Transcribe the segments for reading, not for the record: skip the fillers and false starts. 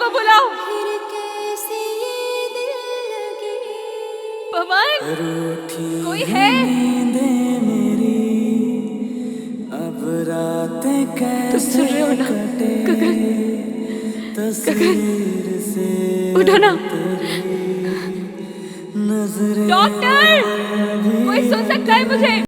को बुलाओ। पवन, कोई है? तुम सुन रहे हो ना? गगन, गगन, उठो ना। डॉक्टर, कोई सुन सकता है मुझे?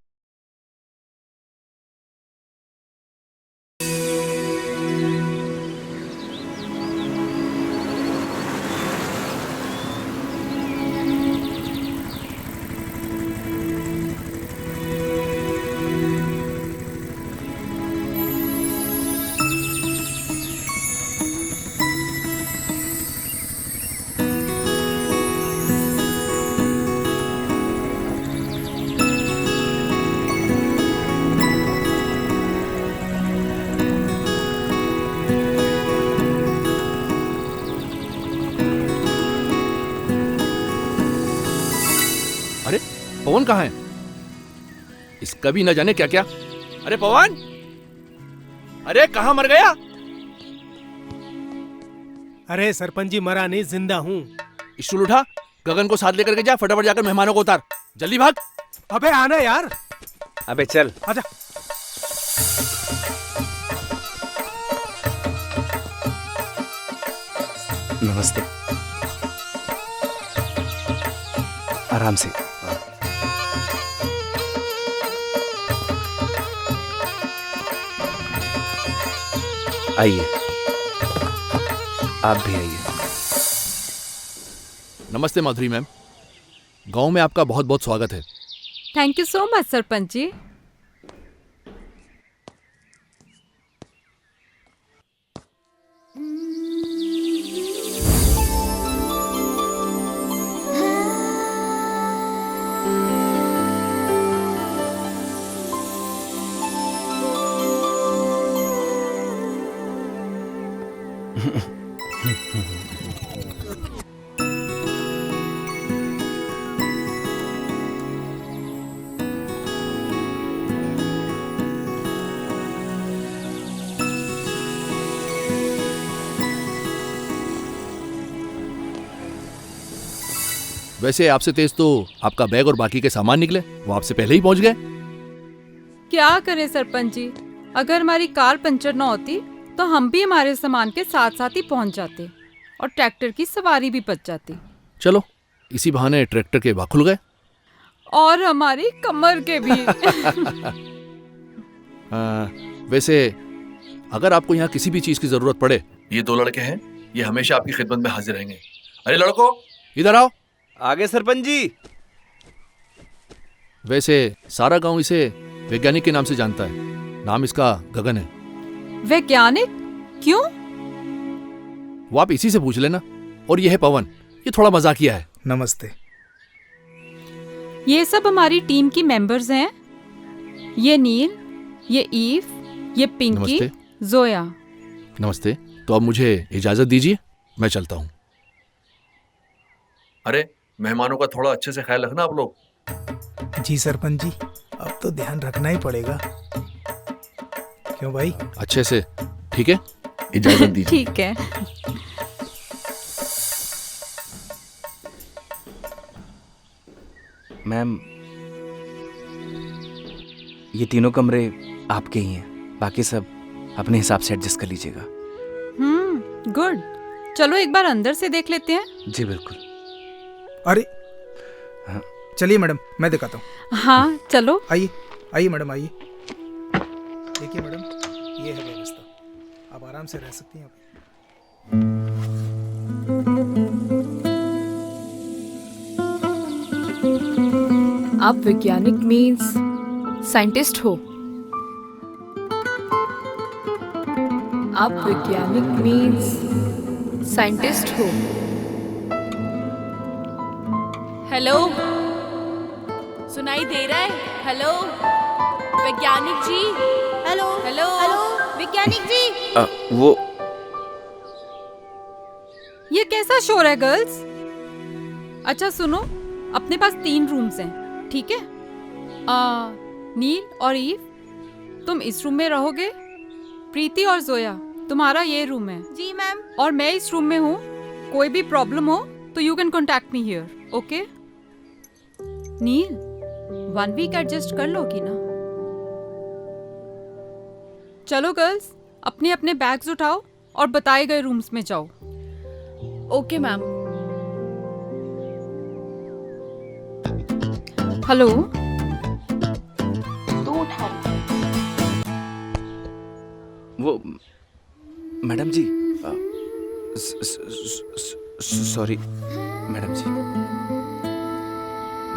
अरे पवन कहाँ है? इसका भी न जाने क्या क्या। अरे पवन, अरे कहाँ मर गया? अरे सरपंच जी, मरा नहीं, जिंदा हूँ। स्टूल उठा, गगन को साथ लेकर के जा, फटाफट जाकर मेहमानों को उतार, जल्दी भाग। अबे आना यार। अबे चल आजा। नमस्ते। आराम से। आइए, आप भी आइए। नमस्ते माधुरी मैम, गांव में आपका बहुत बहुत स्वागत है। Thank you so much sarpanch ji. वैसे आपसे तेज तो आपका बैग और बाकी के सामान निकले, वो आपसे पहले ही पहुंच गए। क्या करें सरपंच जी, अगर हमारी कार पंचर न होती तो हम भी हमारे सामान के साथ साथ ही पहुंच जाते और ट्रैक्टर की सवारी भी बच जाती। चलो, इसी बहाने ट्रैक्टर के भाग खुल गए और हमारी कमर के भी। वैसे अगर आपको यहाँ किसी भी चीज की जरूरत पड़े, ये दो लड़के हैं, ये हमेशा आपकी खिदमत में हाजिर रहेंगे। अरे लड़को, इधर आओ। आगे सरपंच जी। वैसे सारा गांव इसे वैज्ञानिक के नाम से जानता है, नाम इसका गगन है। वैज्ञानिक? क्यों? वो आप इसी से पूछ लेना। और ये है पवन, ये थोड़ा मजाकिया है। नमस्ते। ये सब हमारी टीम की मेंबर्स हैं। ये नील, ये ईव, ये पिंकी, नमस्ते। जोया। नमस्ते। तो अब मुझे इजाजत दीजिए, मैं चलता हूँ। अरे मेहमानों का थोड़ा अच्छे से ख्याल रखना आप लोग। जी सरपंच जी, अब तो ध्यान रखना ही पड़ेगा। क्यों भाई? अच्छे से, ठीक है? इजाजत दीजिए। ठीक है। मैम, ये तीनों कमरे आपके ही हैं, बाकी सब अपने हिसाब से एडजस्ट कर लीजिएगा। गुड। चलो एक बार अंदर से देख लेते हैं। जी बिल्कुल। अरे हाँ। चलिए मैडम, मैं दिखाता हूँ। हाँ चलो। आइए आइए मैडम, आइए। देखिए मैडम, ये है व्यवस्था, आप आराम से रह सकती हैं। आप वैज्ञानिक मीन्स साइंटिस्ट हो? आप वैज्ञानिक मीन्स साइंटिस्ट हो? हेलो, सुनाई दे रहा है? हेलो वैज्ञानिक जी। हेलो हेलो हेलो वैज्ञानिक जी। वो ये कैसा शोर है गर्ल्स? अच्छा सुनो, अपने पास 3 रूम्स हैं, ठीक है? नील और ईव, तुम इस रूम में रहोगे। प्रीति और जोया, तुम्हारा ये रूम है जी मैम। और मैं इस रूम में हूँ। कोई भी प्रॉब्लम हो तो you can contact me here, okay? Neel, 1 week adjust कर लोगी ना? चलो गर्ल्स, अपने अपने बैग्स उठाओ और बताए गए रूम्स में जाओ। Okay ma'am. हेलो, वो मैडम जी, सॉरी मैडम जी,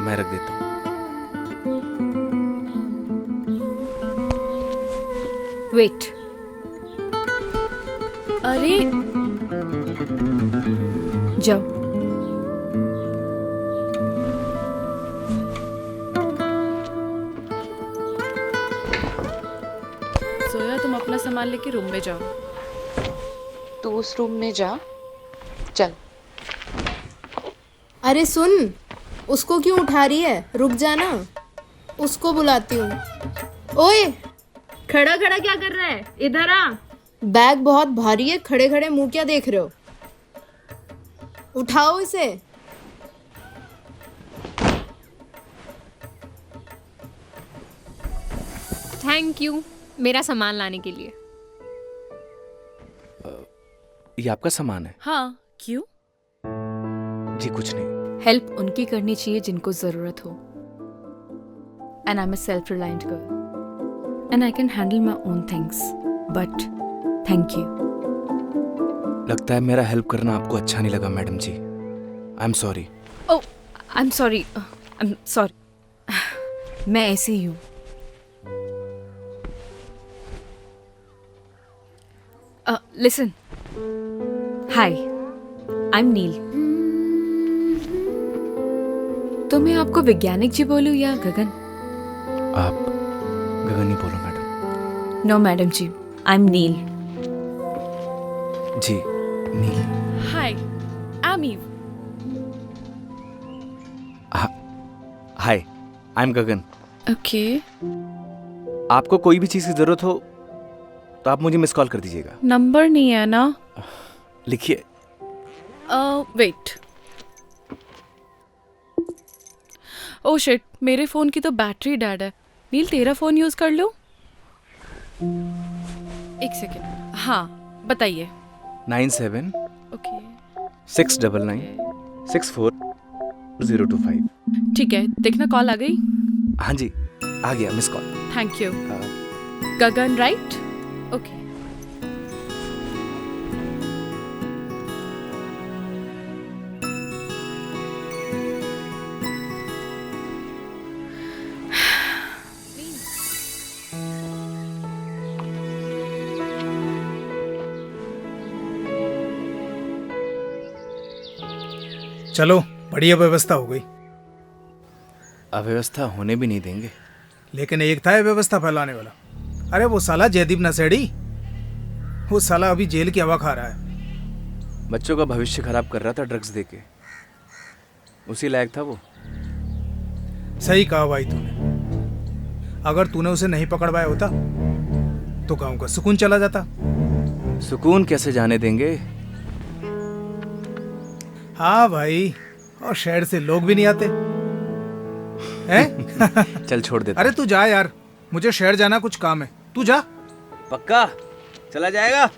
मैं रख देता हूँ। वेट। अरे जाओ। सोया, तुम अपना सामान लेके रूम में जाओ। तू उस रूम में जा, चल। अरे सुन, उसको क्यों उठा रही है? रुक जाना, उसको बुलाती हूँ। ओए, खड़ा खड़ा क्या कर रहा है? इधर आ। बैग बहुत भारी है, खड़े खड़े मुंह क्या देख रहे हो? उठाओ इसे। थैंक यू मेरा सामान लाने के लिए। ये आपका सामान है? हाँ, क्यों? जी कुछ नहीं। हेल्प उनकी करनी चाहिए जिनको जरूरत हो। And I am a self reliant girl and I can handle my own things, but thank you. लगता है मेरा हेल्प करना आपको अच्छा नहीं लगा madam ji. I am sorry. Oh, I am sorry. मैं ऐसे ही हूँ। Listen, hi, I am Neel. तो मैं आपको वैज्ञानिक जी बोलूं या गगन? आप गगन ही बोलो madam. No madam ji, I am Neel. जी Neel. Hi, I am Eve. Hi, I am Gagan. Okay. आपको कोई भी चीज़ की ज़रूरत हो तो आप मुझे मिस कॉल कर दीजिएगा। नंबर नहीं है ना? लिखिए। वेट। ओह शिट, मेरे फ़ोन की तो बैटरी डेड है। नील, तेरा फ़ोन यूज़ कर लूँ? एक सेकेंड। हाँ, बताइए। 97 ओके। 699 64 025। ठीक है, देखना कॉल आ गई। हाँ जी, आ गया miss call. Thank you. Gagan, right? Okay. चलो, बढ़िया व्यवस्था हो गई। अव्यवस्था होने भी नहीं देंगे। लेकिन एक था ये व्यवस्था फैलाने वाला। अरे वो साला जयदीप नशेड़ी, वो साला अभी जेल की हवा खा रहा है। बच्चों का भविष्य खराब कर रहा था ड्रग्स देके। उसी लायक था वो। सही कहा भाई तूने। अगर तूने उसे नहीं पकड़वाया होता तो गांव का सुकून चला जाता। सुकून कैसे जाने देंगे? हाँ भाई, और शहर से लोग भी नहीं आते हैं? चल छोड़ देता। अरे तू जा यार, मुझे शहर जाना, कुछ काम है। तू जा। पक्का चला जाएगा?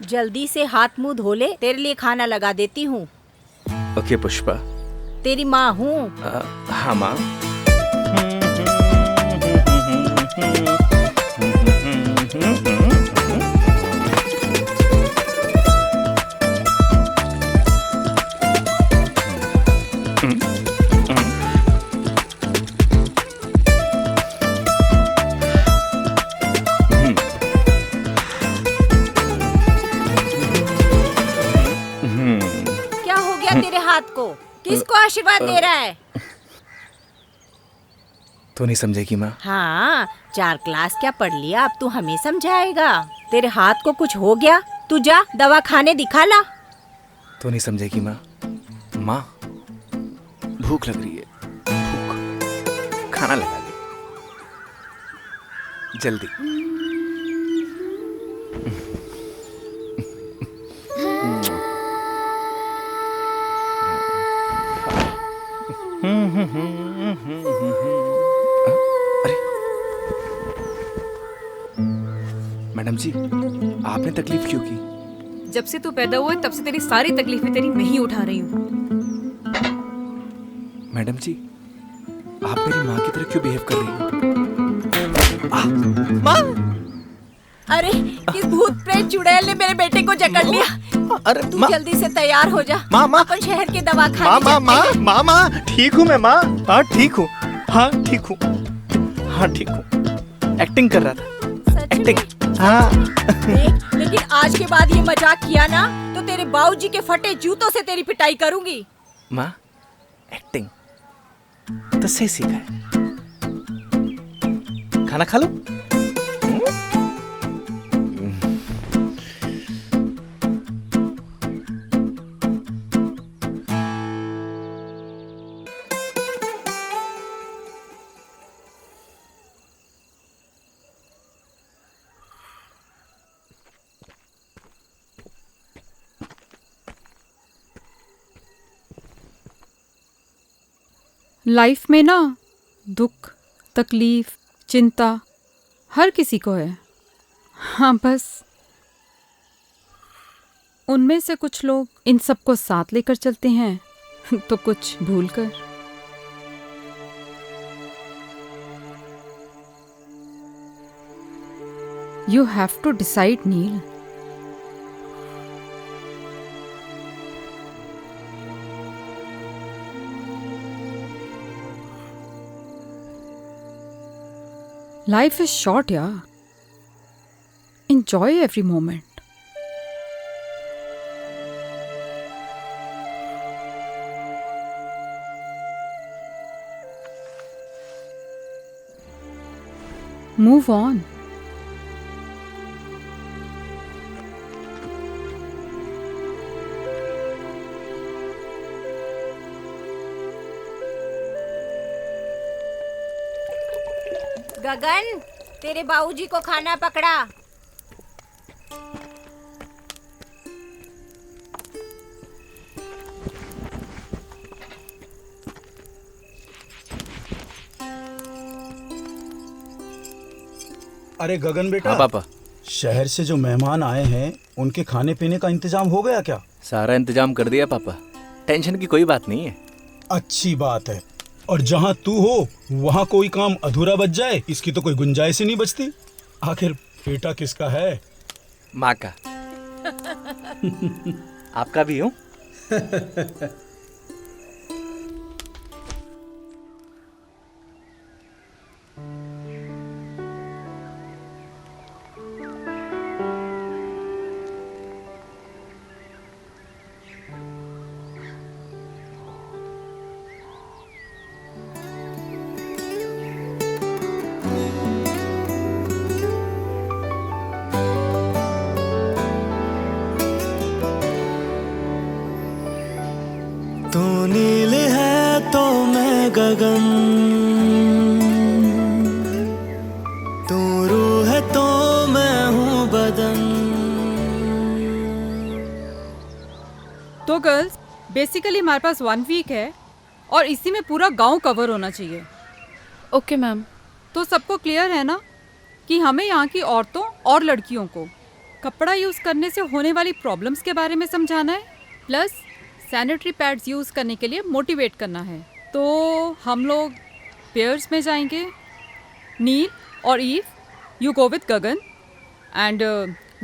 जल्दी से हाथ मुंह धो ले, तेरे लिए खाना लगा देती हूँ। ओके पुष्पा। तेरी माँ हूँ। हाँ माँ। क्या हो गया तेरे हाथ को? किसको आशीर्वाद दे रहा है? तो नहीं समझेगी माँ? हाँ, 4 क्लास क्या पढ़ लिया, अब तू हमें समझाएगा? तेरे हाथ को कुछ हो गया, तू जा दवा खाने दिखा ला। तो नहीं समझेगी माँ? माँ, भूख लग रही है, भूख। खाना लगा दे जल्दी। अरे मैडम जी, आपने तकलीफ क्यों की? जब से तू पैदा हुआ है तब से तेरी सारी तकलीफें तेरी मैं ही उठा रही हूँ। मैडम जी, आप मेरी माँ की तरह क्यों बिहेव कर रही हो? माँ! अरे किस भूत प्रेत चुड़ैल ने मेरे बेटे को जकड़ लिया। अरे तू जल्दी से तैयार हो जा। माँ अपन शहर के दवाखाने माँ ठीक हूँ मैं माँ। हाँ ठीक हूँ, हाँ ठीक हूँ, हाँ ठीक हूँ। एक्टिंग कर रहा था, एक्टिंग। हाँ लेकिन आज के बाद ये मजाक किया ना तो तेरे बाबूजी के फटे जूतों से तेरी पिटाई करूंगी। माँ, एक्टिंग तो सही सीखा है। खाना खा लो। लाइफ में ना दुख, तकलीफ, चिंता हर किसी को है। हाँ, बस उनमें से कुछ लोग इन सबको साथ लेकर चलते हैं तो कुछ भूल कर। You have to decide, Neel. Life is short, yeah. Enjoy every moment. Move on. Gagan, तेरे बाबूजी को खाना पकड़ा। अरे गगन बेटा। हाँ पापा। शहर से जो मेहमान आए हैं उनके खाने पीने का इंतजाम हो गया क्या? सारा इंतजाम कर दिया पापा, टेंशन की कोई बात नहीं है। अच्छी बात है। और जहाँ तू हो वहाँ कोई काम अधूरा बच जाए इसकी तो कोई गुंजाइश ही नहीं बचती। आखिर बेटा किसका है? माँ का। आपका भी हूँ। तू नील है तो मैं गगन, तू रूह है तो मैं हूँ बदन। तो गर्ल्स, बेसिकली हमारे पास 1 वीक है और इसी में पूरा गांव कवर होना चाहिए। Okay ma'am. तो सबको क्लियर है ना कि हमें यहाँ की औरतों और लड़कियों को कपड़ा यूज़ करने से होने वाली प्रॉब्लम्स के बारे में समझाना है, प्लस सैनिटरी पैड्स यूज़ करने के लिए मोटिवेट करना है। तो हम लोग पेयर्स में जाएंगे। नील और Eve, you go with Gagan, and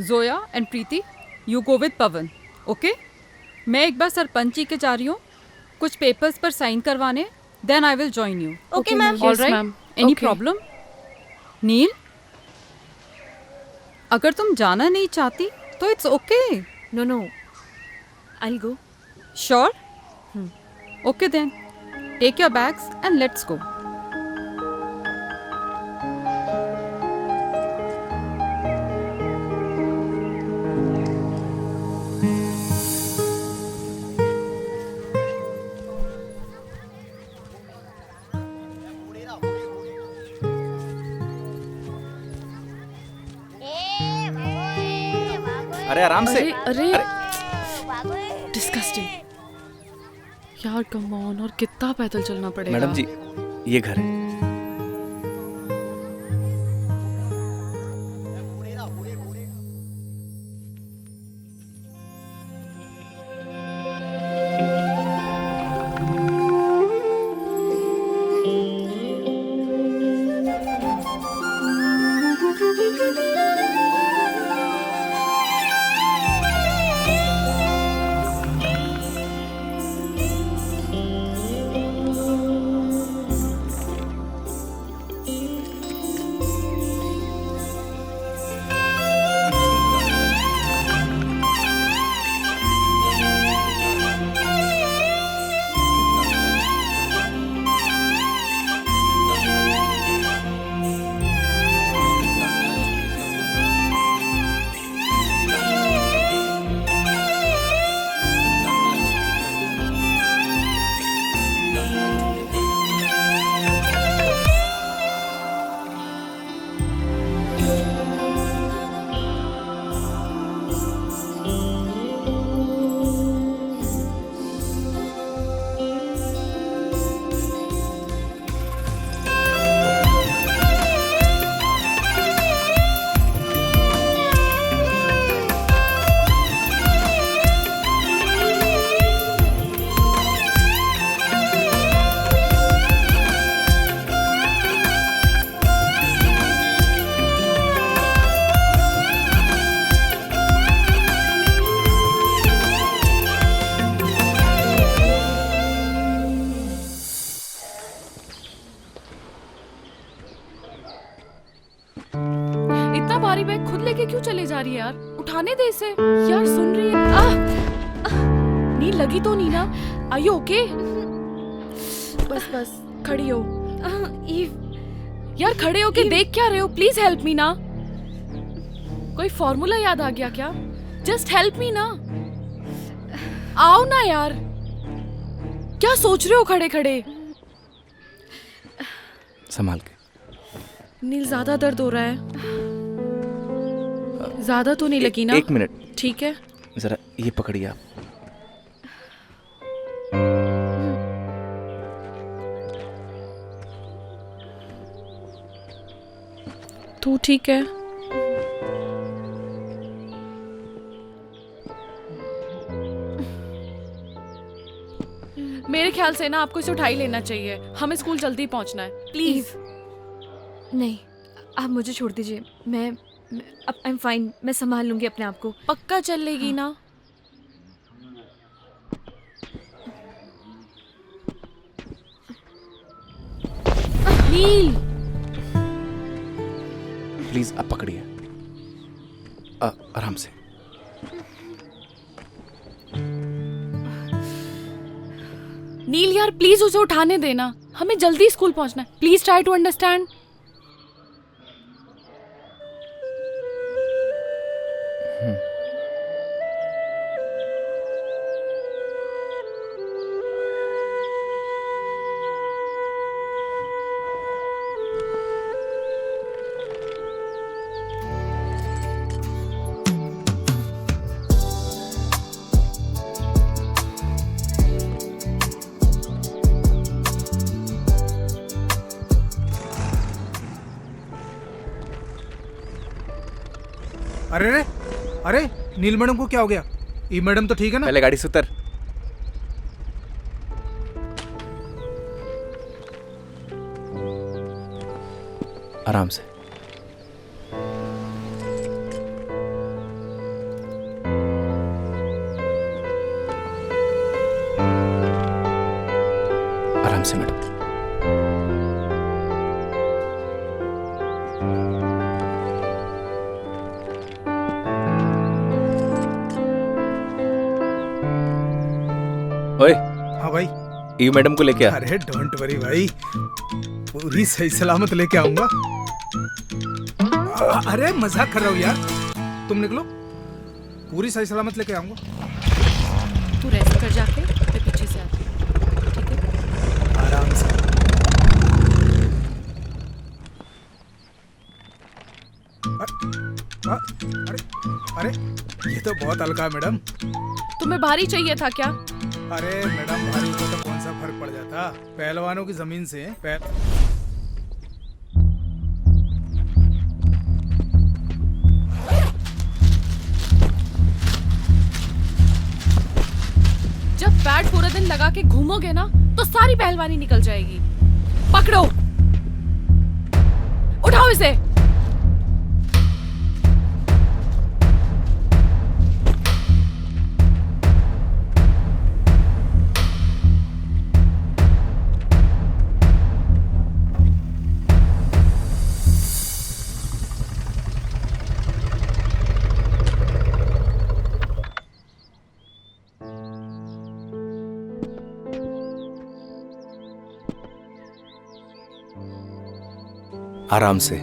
Zoya and Preeti, you go with Pawan. Okay, मैं एक बार सरपंच जी के जा रही हूँ कुछ पेपर्स पर साइन करवाने, then I will join you. Okay ma'am. All right, any problem? Neel, अगर तुम जाना नहीं चाहती तो it's okay. No no, I will go. Sure? Okay then. Take your bags and let's go. अरे आराम से। अरे डिस्गस्टिंग यार, कम ऑन, और कितना पैदल चलना पड़ेगा। मैडम जी, ये घर है। भारी बैग खुद लेके क्यों चले जा रही है यार? उठाने दे इसे यार। सुन रही है? नील लगी तो नहीं ना? Are you okay? बस बस खड़ी हो यार, खड़े होके देख क्या रहे हो? प्लीज हेल्प मी ना। कोई फॉर्मूला याद आ गया क्या? जस्ट हेल्प मी ना। आओ ना यार, क्या सोच रहे हो खड़े खड़े? संभाल के। नील ज्यादा दर्द हो रहा है? ज्यादा तो नहीं लगी ना? 1 मिनट। ठीक है, जरा ये पकड़िए आप। तू ठीक है? मेरे ख्याल से ना आपको इसे उठा ही लेना चाहिए। हमें स्कूल जल्दी पहुंचना है। प्लीज। नहीं, आप मुझे छोड़ दीजिए। मैं अब आई एम फाइन। मैं संभाल लूंगी अपने आप को। पक्का चल लेगी ना? नील प्लीज आप पकड़िए, आराम से। नील यार प्लीज उसे उठाने देना, हमें जल्दी स्कूल पहुंचना है। Please try to understand. अरे रे, अरे नील मैडम को क्या हो गया? ई मैडम तो ठीक है ना? पहले गाड़ी से उतर। आराम से। आराम से मैडम। ओए, हाँ भाई। ई मैडम को लेके आ। अरे डोंट वरी भाई, पूरी सही सलामत लेके आऊंगा। अरे मजाक कर रहा हूँ यार, तुम निकलो, पूरी सही सलामत लेके आऊंगा। तू रेस्ट कर जाके, मैं पीछे से आती हूँ, ठीक है? आराम से। अरे ये तो बहुत हल्का है मैडम। तुम्हें भारी चाहिए था क्या? अरे मैडम भारी को तो कौन सा फर्क पड़ जाता, पहलवानों की जमीन से जब पैड पूरा दिन लगा के घूमोगे ना तो सारी पहलवानी निकल जाएगी। पकड़ो, उठाओ इसे। आराम से।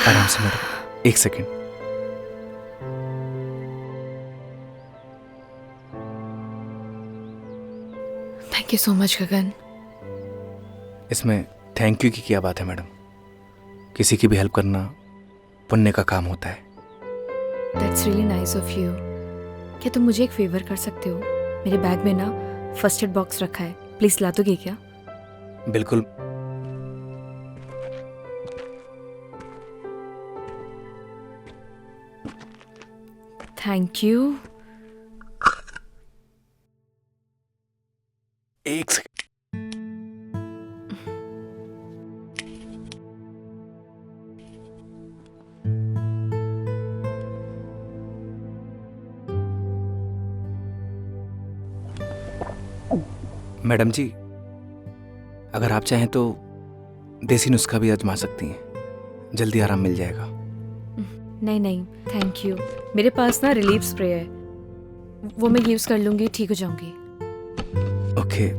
आराम से madam, 1 second. Thank you so much Gagan. इसमें थैंक यू की क्या बात है मैडम? किसी की भी हेल्प करना पुण्य का काम होता है। That's really nice of you. क्या तुम मुझे एक फेवर कर सकते हो? मेरे बैग में ना फर्स्ट एड बॉक्स रखा है, प्लीज ला दोगे क्या? बिल्कुल। Thank you. 1 second. Madam ji, अगर आप चाहें तो देसी नुस्खा भी आजमा सकती हैं, जल्दी आराम मिल जाएगा। नहीं नहीं थैंक यू, मेरे पास ना रिलीफ स्प्रे है, वो मैं यूज कर लूंगी, ठीक हो जाऊंगी। Okay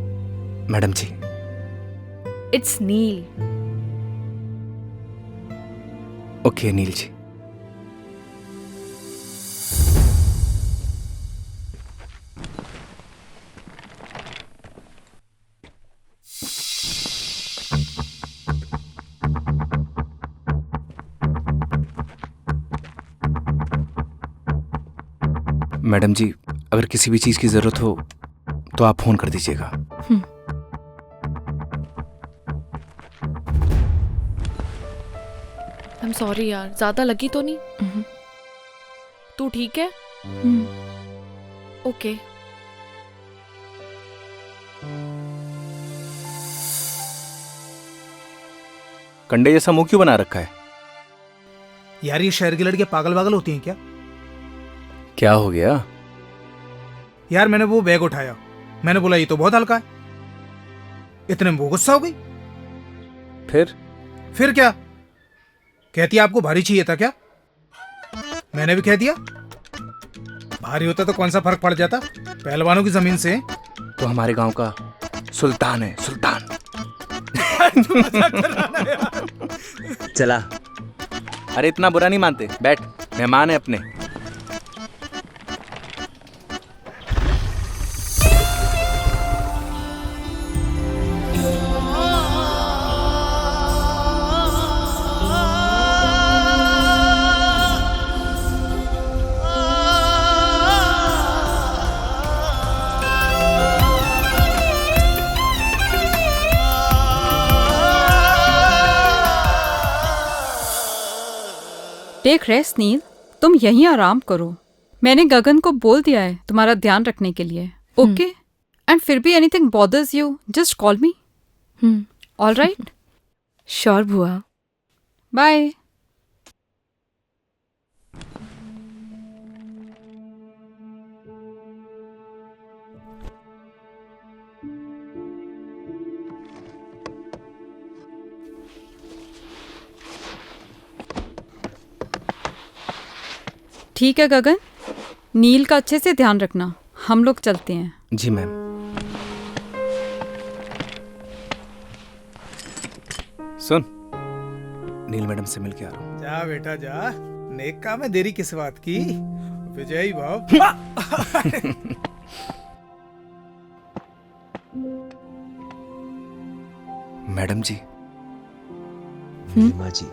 madam ji. It's Neel. Okay Neel ji. Madam ji, अगर किसी भी चीज की जरूरत हो तो आप फोन कर दीजिएगा। I'm sorry यार, ज्यादा लगी तो नहीं? तू ठीक है? ओके। कंडे जैसा मुंह क्यों बना रखा है? यार ये शहर की लड़कियां पागल पागल होती हैं क्या? क्या हो गया? यार मैंने वो बैग उठाया, मैंने बोला ये तो बहुत हल्का है, इतने में वो गुस्सा हो गई। फिर क्या कहती है, आपको भारी चाहिए था क्या? मैंने भी कह दिया भारी होता तो कौन सा फर्क पड़ जाता, पहलवानों की जमीन से। तो हमारे गांव का सुल्तान है, सुल्तान। चला। अरे इतना बुरा नहीं मानते, बैठ, मेहमान है अपने। टेक रेस्ट नील, तुम यहीं आराम करो। मैंने गगन को बोल दिया है तुम्हारा ध्यान रखने के लिए, ओके? एंड फिर भी anything bothers you, just call me. All right? Sure बुआ। बाय। ठीक है गगन, नील का अच्छे से ध्यान रखना, हम लोग चलते हैं। जी मैम। सुन, नील मैडम से मिल के आ रहा हूँ। जा बेटा जा, नेक काम है, देरी किस बात की। विजयी भाव। मैडम जी। नीलिमा जी।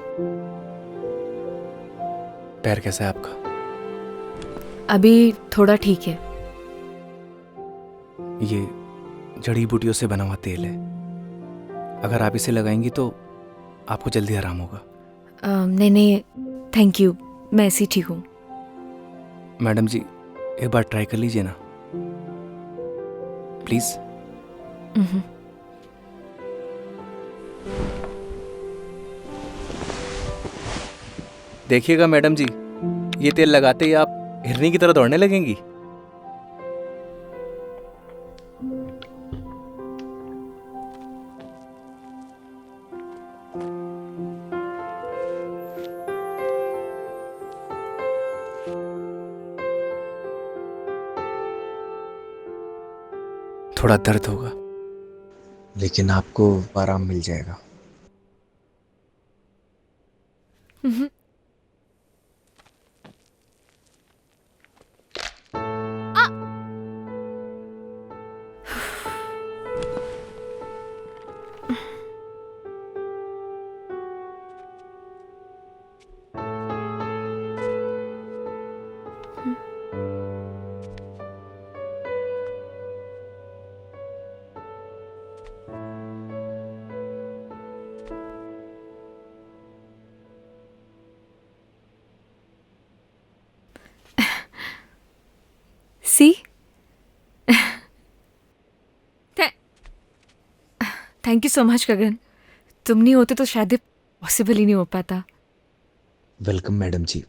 पैर कैसा है आपका? अभी थोड़ा ठीक है। ये जड़ी बूटियों से बना हुआ तेल है, अगर आप इसे लगाएंगी तो आपको जल्दी आराम होगा। नहीं नहीं, थैंक यू, मैं ऐसी ठीक हूँ। मैडम जी एक बार ट्राई कर लीजिए ना प्लीज। देखिएगा मैडम जी, ये तेल लगाते ही आप हिरनी की तरह दौड़ने लगेंगी। थोड़ा दर्द होगा, लेकिन आपको आराम मिल जाएगा। सी, थैंक यू सो मच गगन, तुम नहीं होते तो शायद पॉसिबल ही नहीं हो पाता। वेलकम मैडम जी।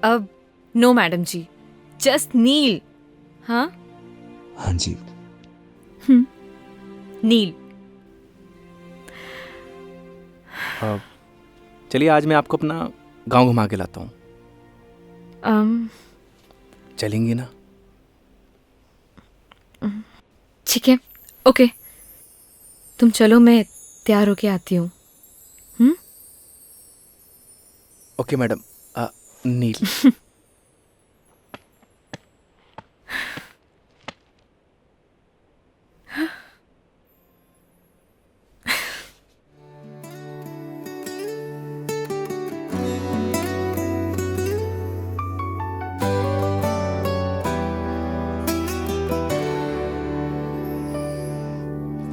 अब नो मैडम जी, जस्ट नील। हाँ हाँ जी। नील। चलिए आज मैं आपको अपना गांव घुमा के लाता हूँ। चलेंगी ना? ठीक है, ओके, तुम चलो, मैं तैयार होके आती हूँ। Okay madam. नील।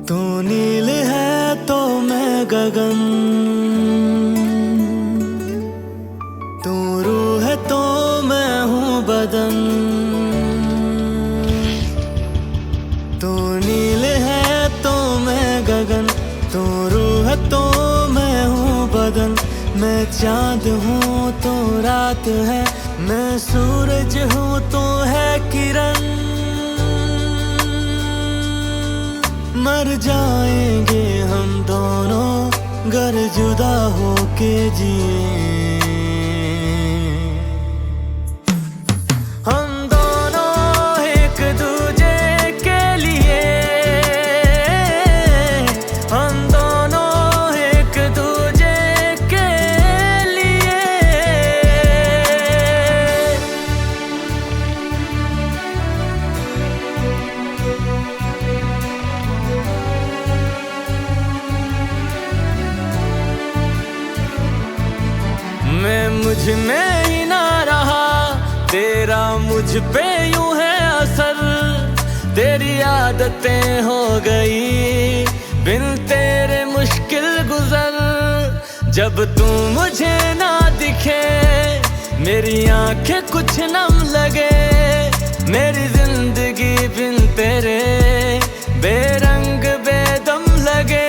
तू नील है तो मैं गगन, तू रूह है तो मैं हूँ बदन। तू नील है तो मैं गगन, तू रूह है तो मैं हूँ बदन। मैं चांद हूँ तो रात है, मैं सूरज हूँ तो है किरण। मर जाएंगे हम दोनों गर जुदा होके जिए। हम दोनों एक दूजे के लिए, हम दोनों एक दूजे के लिए। मैं मुझ में ही ना रहा, तेरा मुझ पे यूं है असर। तेरी आदतें हो गई बिन तेरे मुश्किल गुजर। जब तू मुझे ना दिखे मेरी आंखें कुछ नम लगे। मेरी जिंदगी बिन तेरे बेरंग बेदम लगे।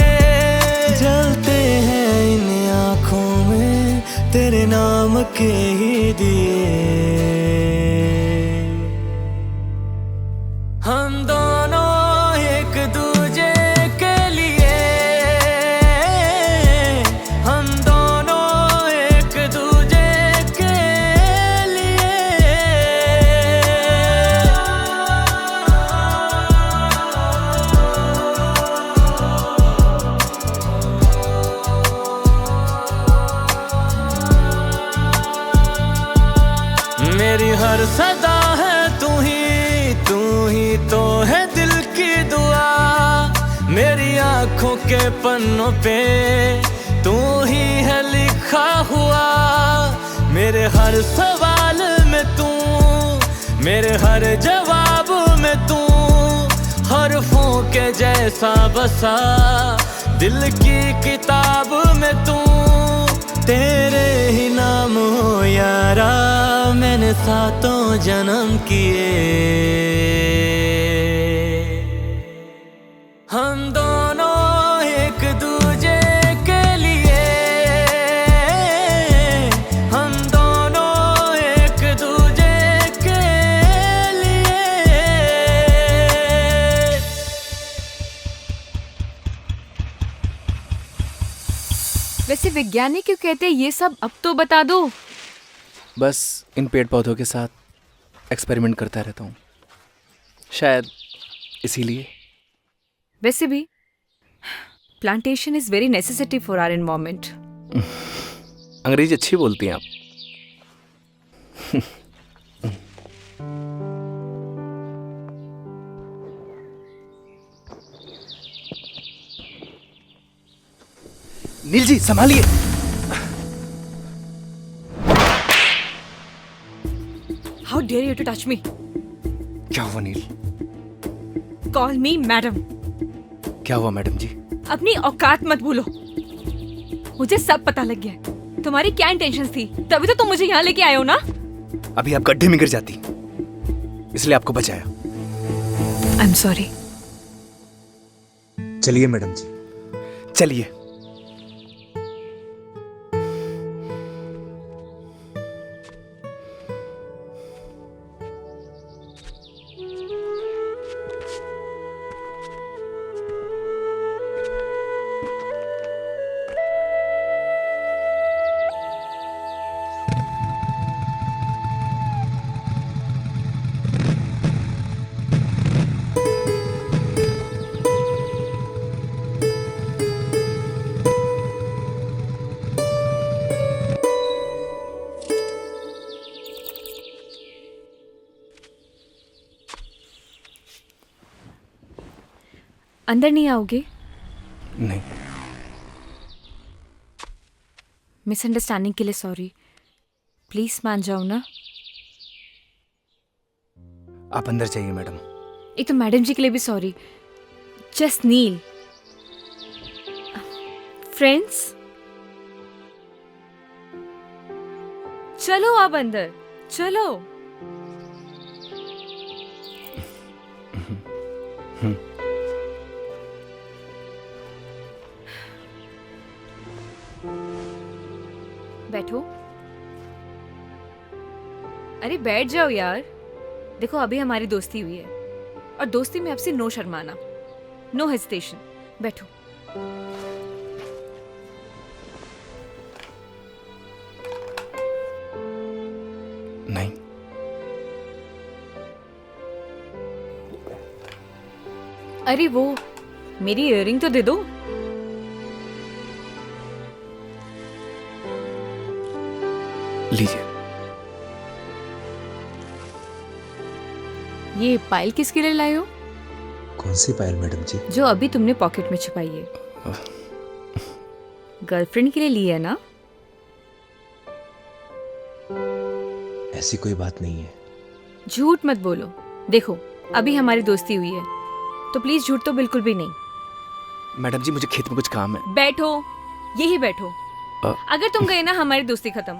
जलते हैं इन आँखों में तेरे नाम के ही दिए। हम दोनों एक दूजे के लिए, हम दोनों एक दूजे के लिए। मेरी हर सदा है तू ही तो है दिल की दुआ। मेरी आंखों के पन्नों पे तू ही है लिखा हुआ। मेरे हर सवाल में तू, मेरे हर जवाब में तू, हरफों के जैसा बसा दिल की किताब में तू। तेरे ही नाम हो यारा मैंने सातों जन्म किए। हम दोनों एक दूजे के लिए, हम दोनों एक दूजे के लिए। वैसे वैज्ञानिक क्यों कहते हैं ये सब, अब तो बता दो। बस इन पेड़ पौधों के साथ एक्सपेरिमेंट करता रहता हूँ, शायद इसीलिए। वैसे भी plantation is very necessity for our environment. अंग्रेजी अच्छी बोलती हैं आप। नील जी संभालिए। How dare you to touch me. क्या हुआ नील? Call me madam. क्या हुआ मैडम जी? अपनी औकात मत भूलो। मुझे सब पता लग गया है तुम्हारी क्या इंटेंशंस थी, तभी तो तुम मुझे यहाँ लेके आए हो ना। अभी आप गड्ढे में गिर जाती, इसलिए आपको बचाया। आई एम सॉरी। चलिए मैडम जी। चलिए। अंदर नहीं आओगे? नहीं। मिसअंडरस्टैंडिंग के लिए सॉरी। प्लीज मान जाओ ना। आप अंदर जाइए मैडम। एक तो मैडम जी के लिए भी सॉरी। जस्ट नील। फ्रेंड्स चलो आप अंदर चलो। बैठो। अरे बैठ जाओ यार। देखो अभी हमारी दोस्ती हुई है और दोस्ती में आपसे नो शर्माना, नो हेजिटेशन। बैठो। नहीं। अरे वो मेरी इयररिंग तो दे दो। लीजिए। ये पायल किसके लिए लाए हो? कौन सी पायल मैडम जी? जो अभी तुमने पॉकेट में छुपाई है। गर्लफ्रेंड के लिए ली है ना? ऐसी कोई बात नहीं है। झूठ मत बोलो। देखो अभी हमारी दोस्ती हुई है तो प्लीज झूठ तो बिल्कुल भी नहीं। मैडम जी मुझे खेत में कुछ काम है। बैठो, यही बैठो। अगर तुम गए ना हमारी दोस्ती खत्म।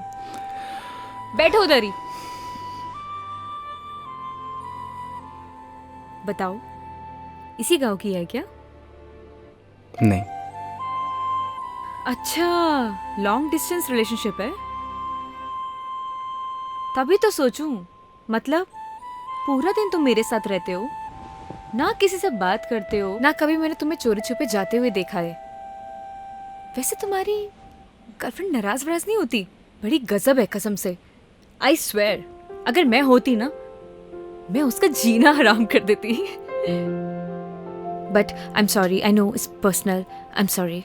बैठो उधर ही। बताओ इसी गांव की है क्या? नहीं। अच्छा, लॉन्ग डिस्टेंस रिलेशनशिप है। तभी तो सोचूं, मतलब पूरा दिन तुम मेरे साथ रहते हो, ना किसी से बात करते हो, ना कभी मैंने तुम्हें चोरी छुपे जाते हुए देखा है। वैसे तुम्हारी गर्लफ्रेंड नाराज वराज नहीं होती? बड़ी गजब है कसम से। आई स्वेयर अगर मैं होती ना, मैं उसका जीना हराम कर देती। But I am sorry, I know it's personal, I am sorry.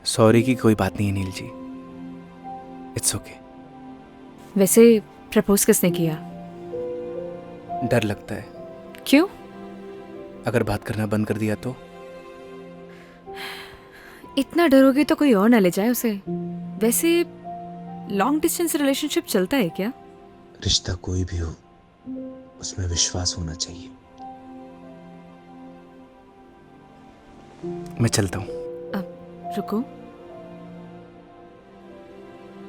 Sorry की कोई बात नहीं है नील जी, इट्स ओके। वैसे प्रपोज किसने किया? डर लगता है। क्यों? अगर बात करना बंद कर दिया तो? इतना डरोगे तो कोई और ना ले जाए उसे। वैसे लॉन्ग डिस्टेंस रिलेशनशिप चलता है क्या? रिश्ता कोई भी हो, उसमें विश्वास होना चाहिए। मैं चलता हूँ। अब रुको,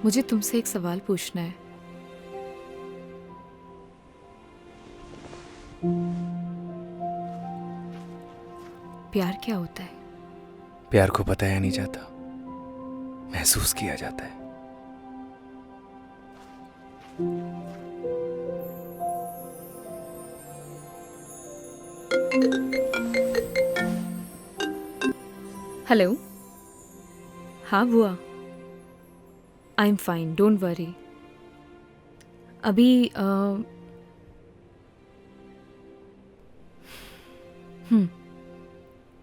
मुझे तुमसे एक सवाल पूछना है। प्यार क्या होता है? प्यार को बताया नहीं जाता, महसूस किया जाता है। हेलो। हाँ बुआ, I am fine, don't worry. अभी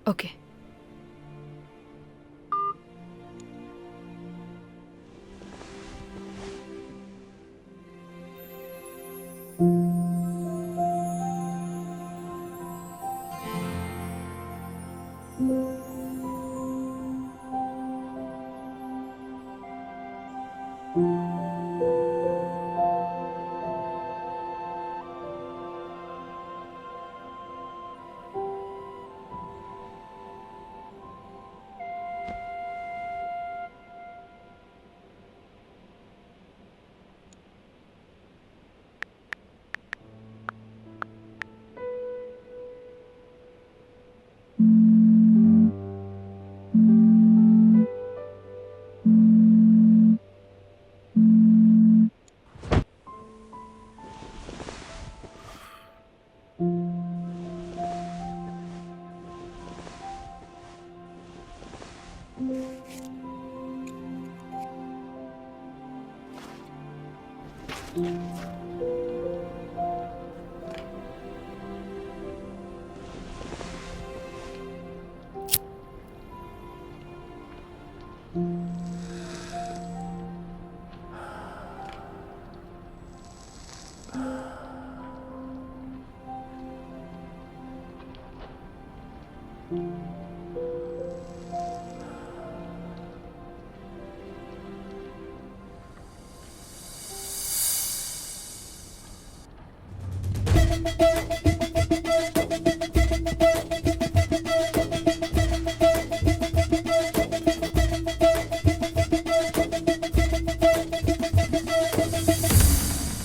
ओके।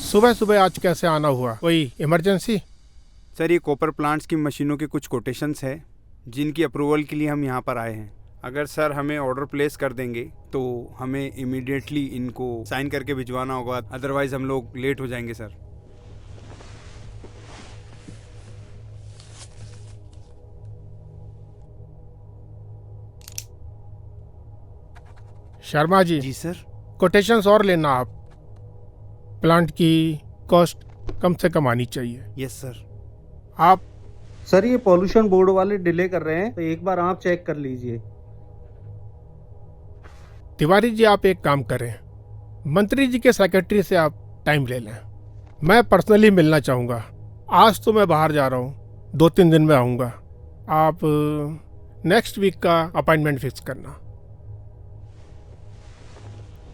सुबह सुबह आज कैसे आना हुआ? कोई इमरजेंसी? सर, ये कॉपर प्लांट्स की मशीनों के कुछ कोटेशंस है जिनकी अप्रूवल के लिए हम यहाँ पर आए हैं। अगर सर हमें ऑर्डर प्लेस कर देंगे तो हमें इमीडिएटली इनको साइन करके भिजवाना होगा, अदरवाइज हम लोग लेट हो जाएंगे सर। शर्मा जी। जी सर। कोटेशंस और लेना आप। प्लांट की कॉस्ट कम से कम आनी चाहिए। Yes sir. आप सर, ये पॉल्यूशन बोर्ड वाले डिले कर रहे हैं, तो एक बार आप चेक कर लीजिए। तिवारी जी, आप एक काम करें, मंत्री जी के सेक्रेटरी से आप टाइम ले लें। मैं पर्सनली मिलना चाहूँगा। आज तो मैं बाहर जा रहा हूँ, 2-3 दिन में आऊँगा। आप नेक्स्ट वीक का अपॉइंटमेंट फिक्स करना।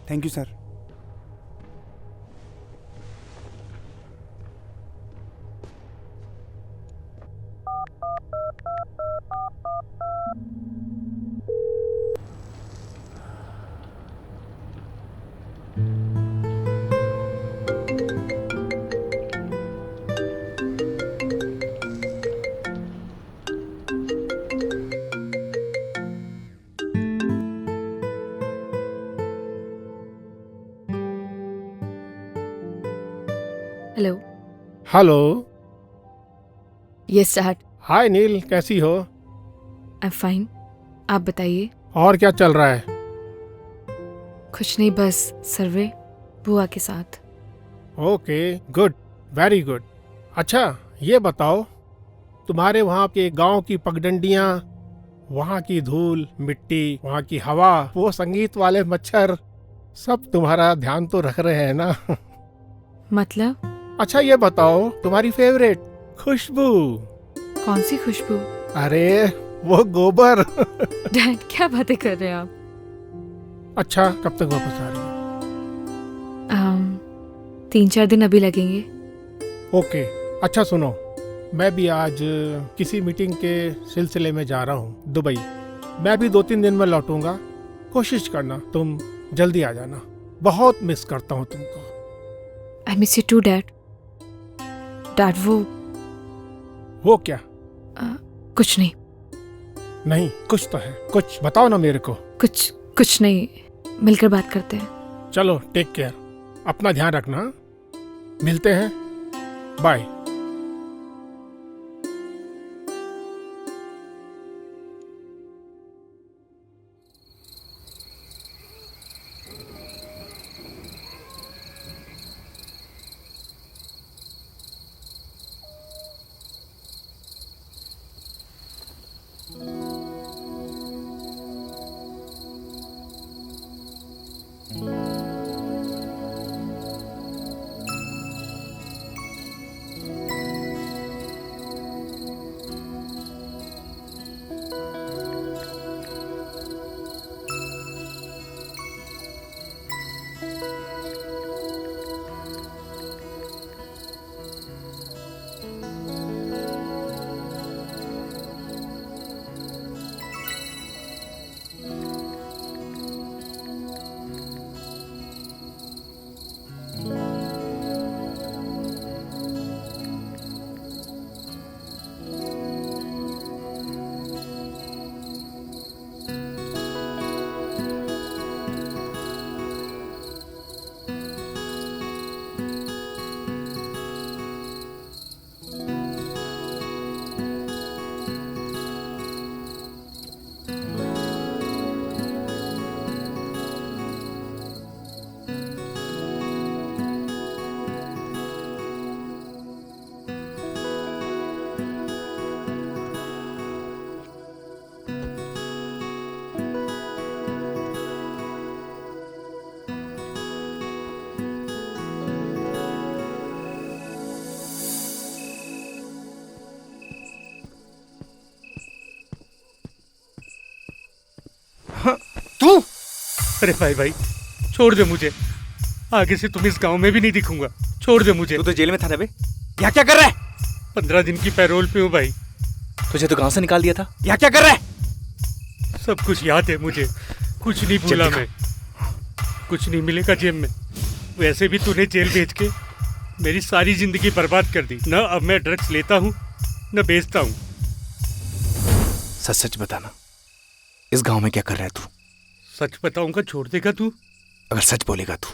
Thank you sir. Hello. Hello. ये स्टार्ट। हाय नील, कैसी हो? आई एम फाइन, आप बताइए। और क्या चल रहा है? कुछ नहीं, बस सर्वे बुआ के साथ। Okay, good, very good. अच्छा ये बताओ, तुम्हारे वहाँ के गांव की पगडंडियाँ, वहाँ की धूल मिट्टी, वहाँ की हवा, वो संगीत वाले मच्छर, सब तुम्हारा ध्यान तो रख रहे हैं ना? मतलब? अच्छा ये बताओ, तुम्हारी फेवरेट खुशबू? कौन सी खुशबू? अरे वो गोबर। डैड क्या बातें कर रहे हैं आप? अच्छा कब तक वापस आ रही है? 3-4 दिन अभी लगेंगे। ओके। अच्छा सुनो, मैं भी आज किसी मीटिंग के सिलसिले में जा रहा हूँ दुबई। मैं भी 2-3 दिन में लौटूंगा। कोशिश करना तुम जल्दी आ जाना, बहुत मिस करता हूँ तुमको। I miss you too dad. Dad वो क्या? कुछ नहीं। नहीं कुछ तो है, कुछ बताओ ना मेरे को। कुछ नहीं, मिलकर बात करते हैं। चलो टेक केयर, अपना ध्यान रखना, मिलते हैं, बाय। तू? अरे भाई छोड़ दे मुझे, आगे से तुम इस गांव में भी नहीं दिखूंगा। छोड़ दे मुझे। तू तो जेल में था ना बे, यहाँ क्या कर रहा है? 15 दिन की पैरोल पे हूँ भाई। तुझे तो गांव से निकाल दिया था, यहाँ क्या कर रहा है? सब कुछ याद है मुझे, कुछ नहीं भूला मैं। कुछ नहीं मिलेगा जेब में। वैसे भी तूने जेल भेज के मेरी सारी जिंदगी बर्बाद कर दी। न अब मैं ड्रग्स लेता हूँ न बेचता हूँ। सच सच बताना, इस गांव में क्या कर रहा है तू? सच बताऊंगा, छोड़ देगा तू? अगर सच बोलेगा तू,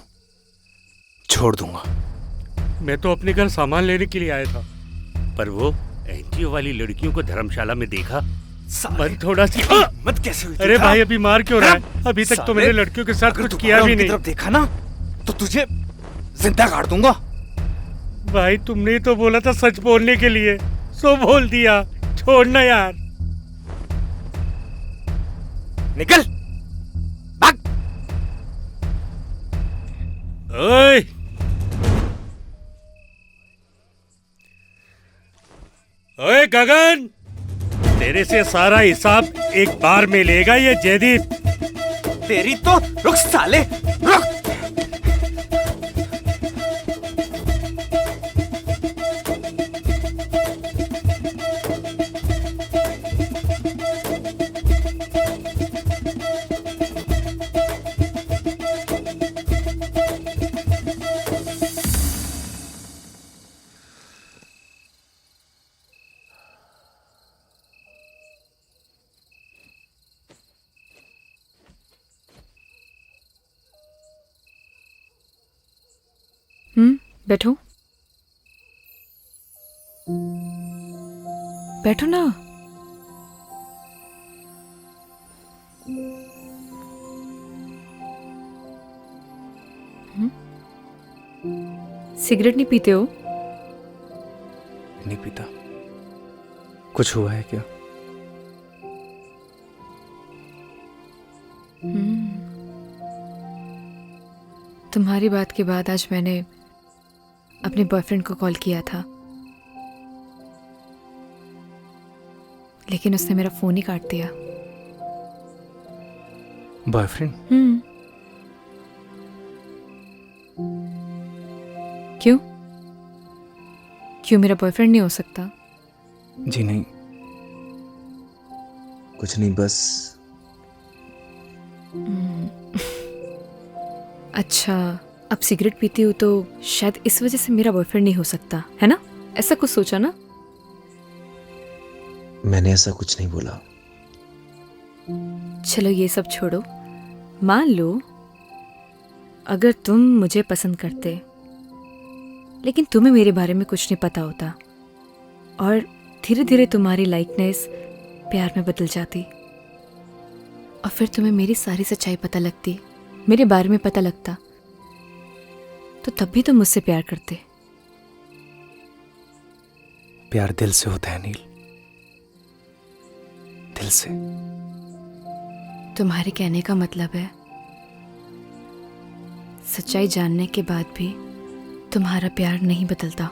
छोड़ दूंगा। मैं तो अपने घर सामान लेने के लिए आया था, पर वो एनजीओ वाली लड़कियों को धर्मशाला में देखा। मन थोड़ा सी मत कैसे हुई? अरे भाई अभी मार क्यों रहा है? अभी तक तो मैंने लड़कियों के साथ कुछ किया भी नहीं। देखा ना तो तुझे जिंदा काट दूंगा। भाई तुमने ही तो बोला था सच बोलने के लिए, सो बोल दिया। छोड़ना यार। निकल भाग। ओए ओए गगन, तेरे से सारा हिसाब एक बार में लेगा ये जयदीप। तेरी तो रुक साले, रुक। बैठो बैठो ना। सिगरेट नहीं पीते हो? नहीं पीता। कुछ हुआ है क्या? तुम्हारी बात के बाद आज मैंने अपने बॉयफ्रेंड को कॉल किया था, लेकिन उसने मेरा फोन ही काट दिया। बॉयफ्रेंड? क्यों? क्यों मेरा बॉयफ्रेंड नहीं हो सकता? जी नहीं, कुछ नहीं, बस। अच्छा, अब सिगरेट पीती हूँ तो शायद इस वजह से मेरा बॉयफ्रेंड नहीं हो सकता, है ना? ऐसा कुछ सोचा ना? मैंने ऐसा कुछ नहीं बोला। चलो ये सब छोड़ो, मान लो अगर तुम मुझे पसंद करते लेकिन तुम्हें मेरे बारे में कुछ नहीं पता होता और धीरे धीरे तुम्हारी लाइकनेस प्यार में बदल जाती और फिर तुम्हें मेरी सारी सच्चाई पता लगती, मेरे बारे में पता लगता, तो तब भी तुम मुझसे प्यार करते। प्यार दिल से होता है नील, दिल से। तुम्हारे कहने का मतलब है सच्चाई जानने के बाद भी तुम्हारा प्यार नहीं बदलता।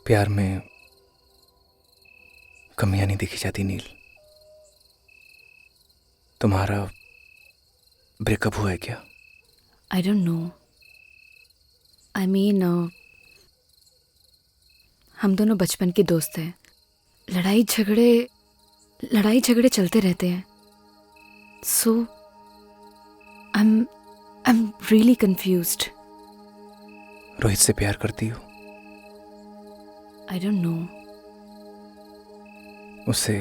प्यार में कमियां नहीं देखी जाती नील। तुम्हारा ब्रेकअप हुआ है क्या? आई डोंट नो। आई मीन हम दोनों बचपन के दोस्त हैं। लड़ाई झगड़े चलते रहते हैं। So I am really confused. Rohit से प्यार करती हो? I don't know. उसे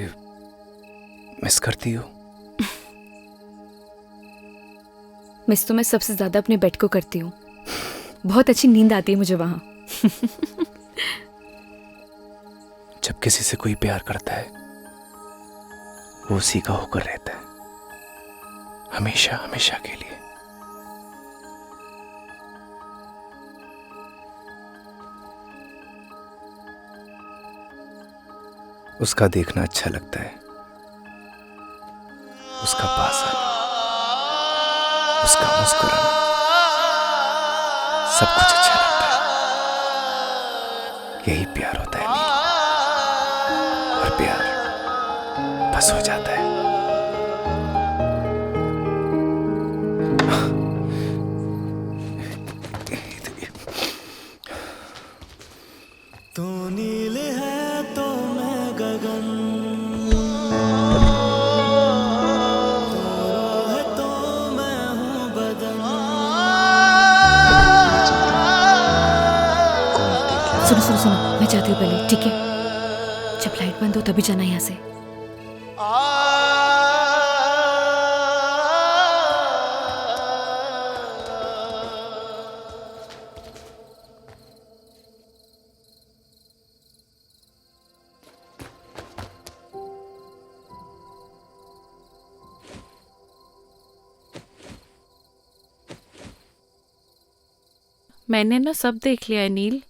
मिस करती हो? मिस तो मैं सबसे ज्यादा अपने बेड को करती हूँ। बहुत अच्छी नींद आती है मुझे वहां। जब किसी से कोई प्यार करता है वो उसी का होकर रहता है, हमेशा हमेशा के लिए। उसका देखना अच्छा लगता है, उसका पास आना, उसका मुस्कुराना, सब कुछ अच्छा लगता है। यही प्यार होता है नील। और प्यार बस हो जाता है। तू नील है तो मैं गगन, तू है तो मैं हूँ बदन। सुनो, मैं जाती हूँ पहले, ठीक है? जब लाइट बंद हो तभी जाना यहाँ से। मैंने ना सब देख लिया है नील।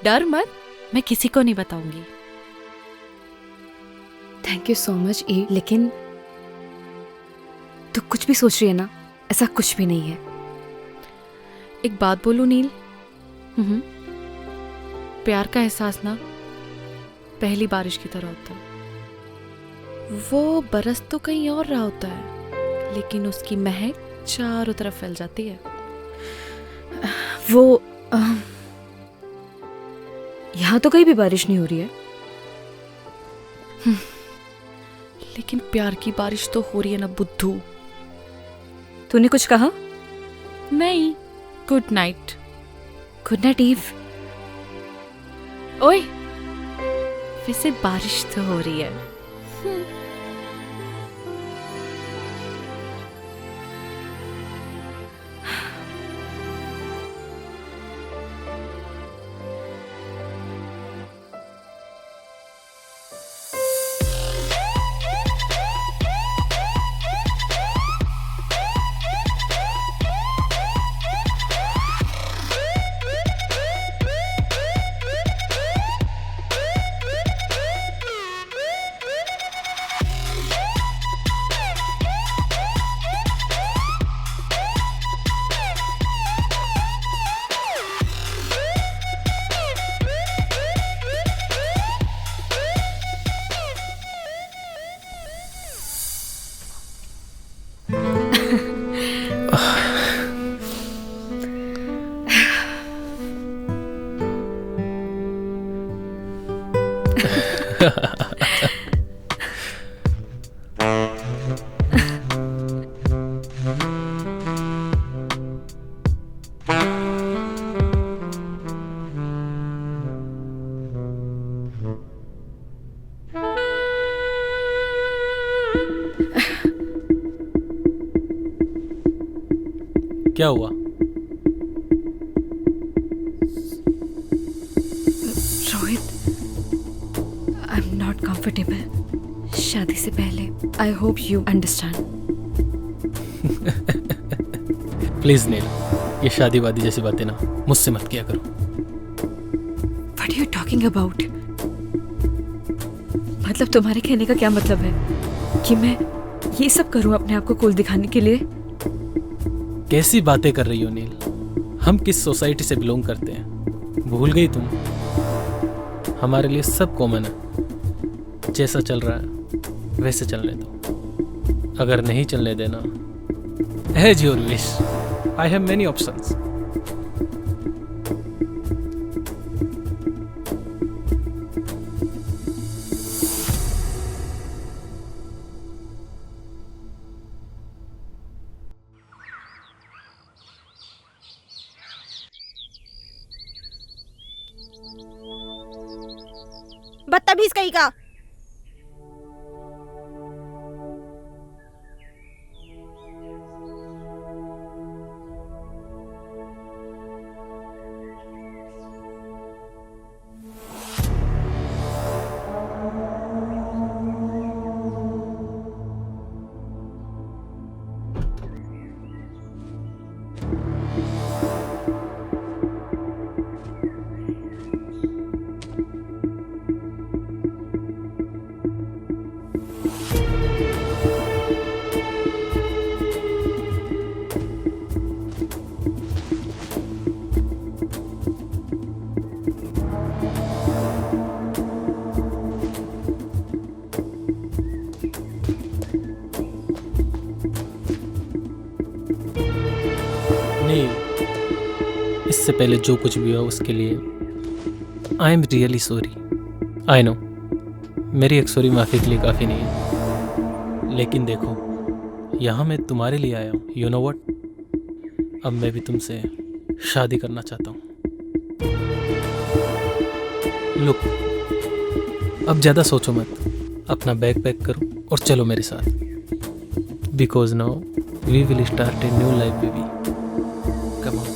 डर मत, मैं किसी को नहीं बताऊंगी। थैंक यू सो मच ई, लेकिन तू कुछ भी सोच रही है ना, ऐसा कुछ भी नहीं है। एक बात बोलूं नील, प्यार का एहसास ना पहली बारिश की तरह होता है। वो बरस तो कहीं और रहा होता है, लेकिन उसकी महक चारों तरफ फैल जाती है। वो यहाँ तो कहीं भी बारिश नहीं हो रही है। लेकिन प्यार की बारिश तो हो रही है ना बुद्धू। तूने कुछ कहा? नहीं। Good night. Good night Eve. ओए, वैसे बारिश तो हो रही है। क्या हुआ? Rohit, I am not comfortable शादी से पहले. I hope you understand. Please Neel, ये शादी वादी जैसी बातें ना मुझसे मत किया करो. What are you talking about? मतलब तुम्हारे कहने का क्या मतलब है कि मैं ये सब करूं अपने आप को कूल दिखाने के लिए? कैसी बातें कर रही हो नील? हम किस सोसाइटी से बिलोंग करते हैं भूल गई तुम? हमारे लिए सब कॉमन है. जैसा चल रहा है वैसे चलने दो. अगर नहीं चलने देना, as your wish. I have many options. बदतमीज कहीं का. इससे पहले जो कुछ भी हुआ उसके लिए आई am really sorry. I know मेरी एक सॉरी माफ़ी के लिए काफ़ी नहीं है, लेकिन देखो यहाँ मैं तुम्हारे लिए आया हूँ. यू नो व्हाट, अब मैं भी तुमसे शादी करना चाहता हूँ. लुक, अब ज़्यादा सोचो मत, अपना बैग पैक करो और चलो मेरे साथ. Because now we will start a new life baby. Come on.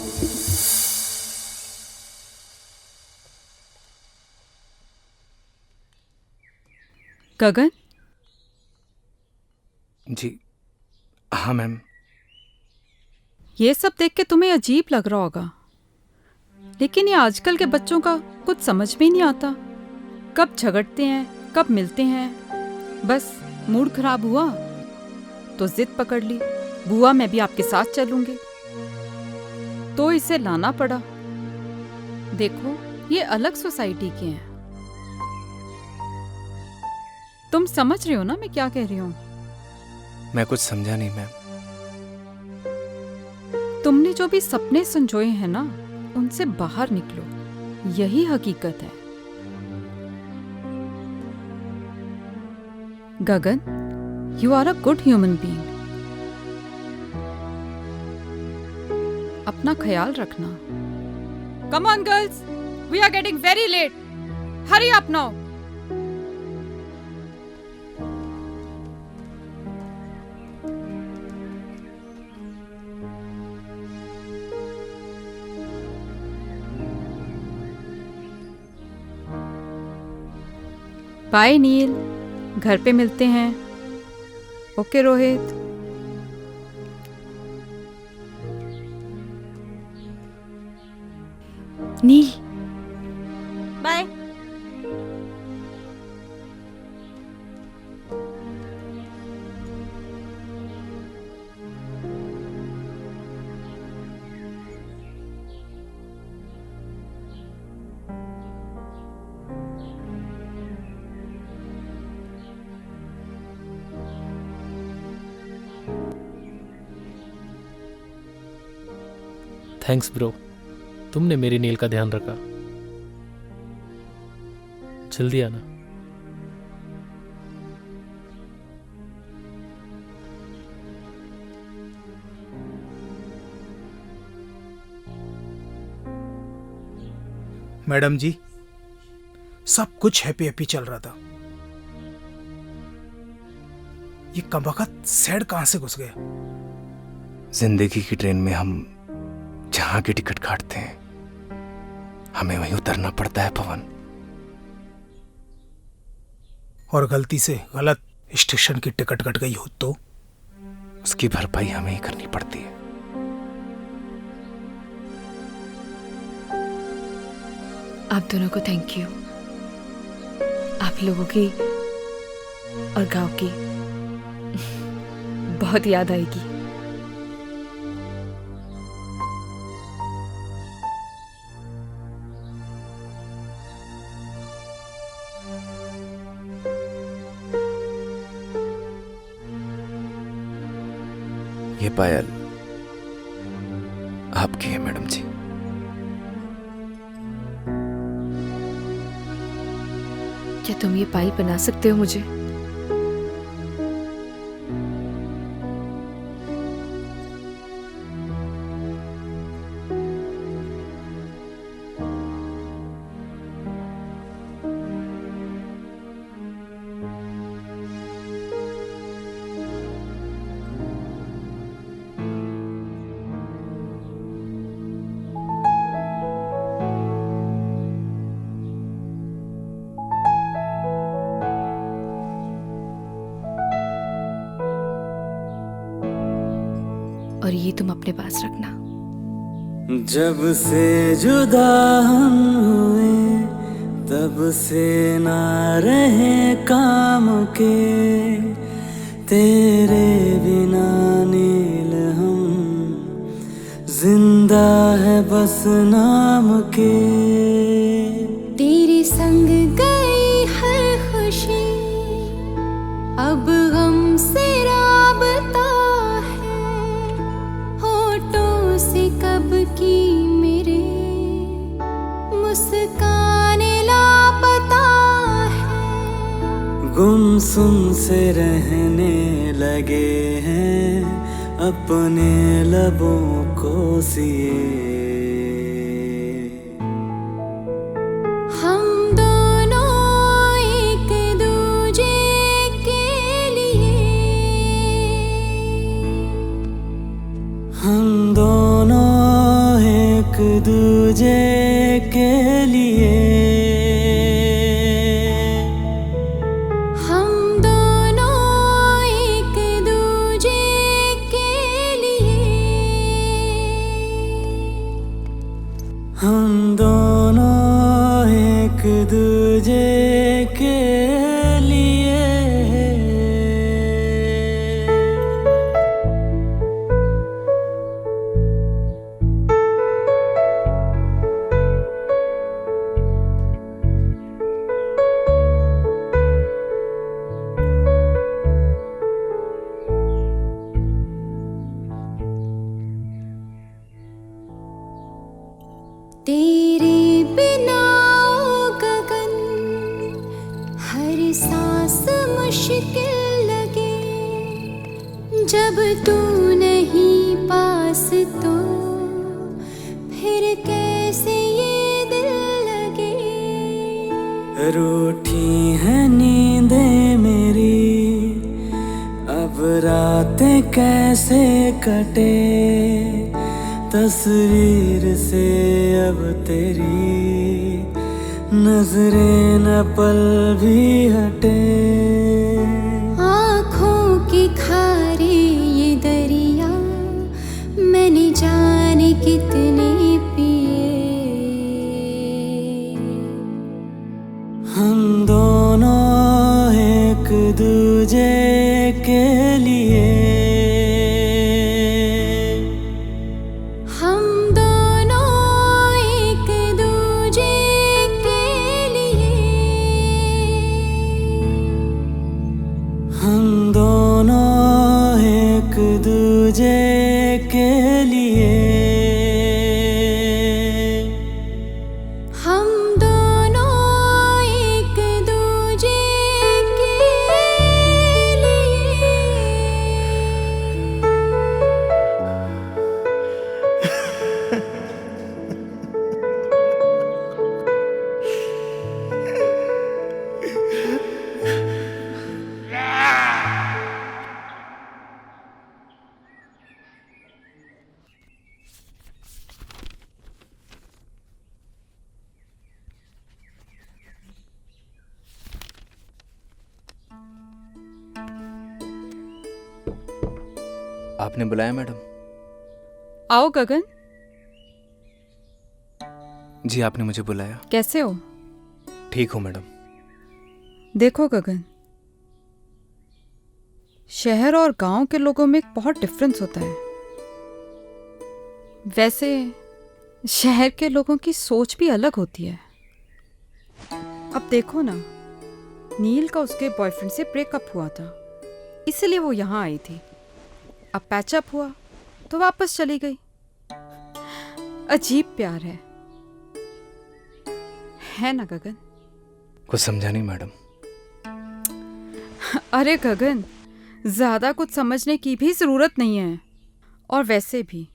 Gagan? जी हाँ मैम. ये सब देख के तुम्हें अजीब लग रहा होगा, लेकिन ये आजकल के बच्चों का कुछ समझ में नहीं आता. कब झगड़ते हैं, कब मिलते हैं. बस मूड खराब हुआ तो जिद पकड़ ली, बुआ मैं भी आपके साथ चलूंगी, तो इसे लाना पड़ा. देखो ये अलग सोसाइटी के हैं. तुम समझ रहे हो ना मैं क्या कह रही हूँ? मैं कुछ समझा नहीं मैम. तुमने जो भी सपने संजोए हैं ना, उनसे बाहर निकलो, यही हकीकत है. Gagan, you are a good human being. अपना ख्याल रखना. Come on girls, we are getting very late. Hurry up now. Bye Neel, घर पे मिलते हैं. Okay Rohit. Neel bye. Thanks bro, तुमने मेरी नील का ध्यान रखा. जल्दी आना. मैडम जी, सब कुछ हैप्पी हैप्पी चल रहा था. ये कमबख्त सैड कहां से घुस गया? जिंदगी की ट्रेन में हम जहां की टिकट काटते हैं हमें वहीं उतरना पड़ता है पवन। और गलती से गलत स्टेशन की टिकट कट गई हो तो उसकी भरपाई हमें ही करनी पड़ती है। आप दोनों को थैंक यू। आप लोगों की और गांव की बहुत याद आएगी। ये पायल आपकी है मैडम जी। क्या तुम ये पायल बना सकते हो मुझे? और ये तुम अपने पास रखना। जब से जुदा हम हुए तब से ना रहे काम के, तेरे बिना नील हम जिंदा है बस नाम के। तेरे संग गई हर खुशी अब गम से राबता है, होठों से कब की मेरे मुस्कान लापता है। गुमसुम से रहने लगे हैं अपने लबों को सिए। हम दोनों एक दूजे के लिए, हम दोनों एक दूजे के लिए, हम दोनों एक दूजे के लिए, हम दोनों एक दूजे के लिए। तेरे बिना ओ गगन हर सांस मुश्किल लगे। जब तू नहीं पास तो फिर कैसे ये दिल लगे। रूठी है नींदें मेरी अब रातें कैसे कटे, तस्वीर से अब तेरी नजरें न पल भी हटे। आँखों के खारे ये दरिया मैंने जाने कितने पिए। हम दोनों एक दूजे के लिए, हम दोनों एक दूजे के लिए, हम दोनों एक दूजे के लिए, हम दोनों एक दूजे के लिए। आपने बुलाया मैडम? आओ गगन। जी आपने मुझे बुलाया। कैसे हो? ठीक हूँ मैडम। देखो गगन, शहर और गांव के लोगों में बहुत डिफरेंस होता है। वैसे शहर के लोगों की सोच भी अलग होती है। अब देखो ना, नील का उसके बॉयफ्रेंड से ब्रेकअप हुआ था, इसलिए वो यहाँ आई थी। अब पैचअप हुआ तो वापस चली गई। अजीब प्यार है ना गगन? कुछ समझा नहीं मैडम। अरे गगन, ज्यादा कुछ समझने की भी जरूरत नहीं है। और वैसे भी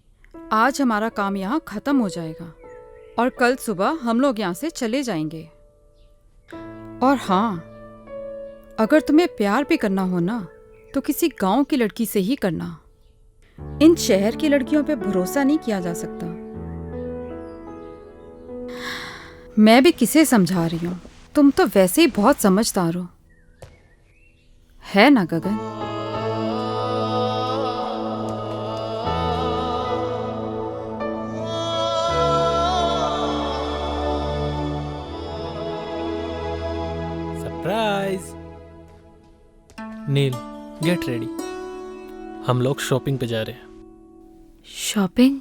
आज हमारा काम यहाँ खत्म हो जाएगा और कल सुबह हम लोग यहाँ से चले जाएंगे। और हाँ, अगर तुम्हें प्यार भी करना हो ना तो किसी गांव की लड़की से ही करना। इन शहर की लड़कियों पे भरोसा नहीं किया जा सकता। मैं भी किसे समझा रही हूँ, तुम तो वैसे ही बहुत समझदार हो, है ना Gagan? Surprise. Neel, get ready, हम लोग शॉपिंग पे जा रहे हैं। Shopping?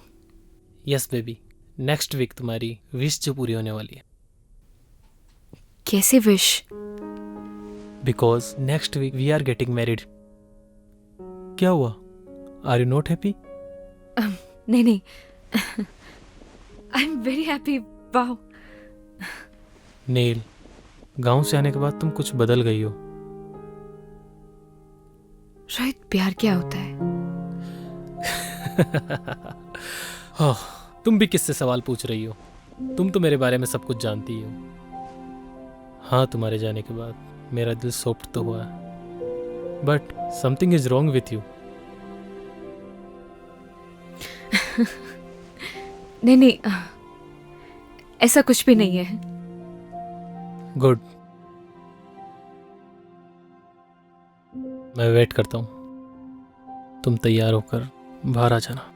Yes baby, next week तुम्हारी विश जो पूरी होने वाली है। कैसे wish? Because next week we are getting married. क्या हुआ? Are you not happy? नहीं नहीं, I am very happy. Wow. Neel, गांव से आने के बाद तुम कुछ बदल गई हो। शायद प्यार क्या होता है? हाँ, तुम भी किससे सवाल पूछ रही हो? तुम तो मेरे बारे में सब कुछ जानती हो। हाँ, तुम्हारे जाने के बाद मेरा दिल सॉफ्ट तो हुआ है, but something is wrong with you. नहीं नहीं, ऐसा कुछ भी नहीं है। गुड, मैं वेट करता हूँ। तुम तैयार होकर बाहर आ जाना।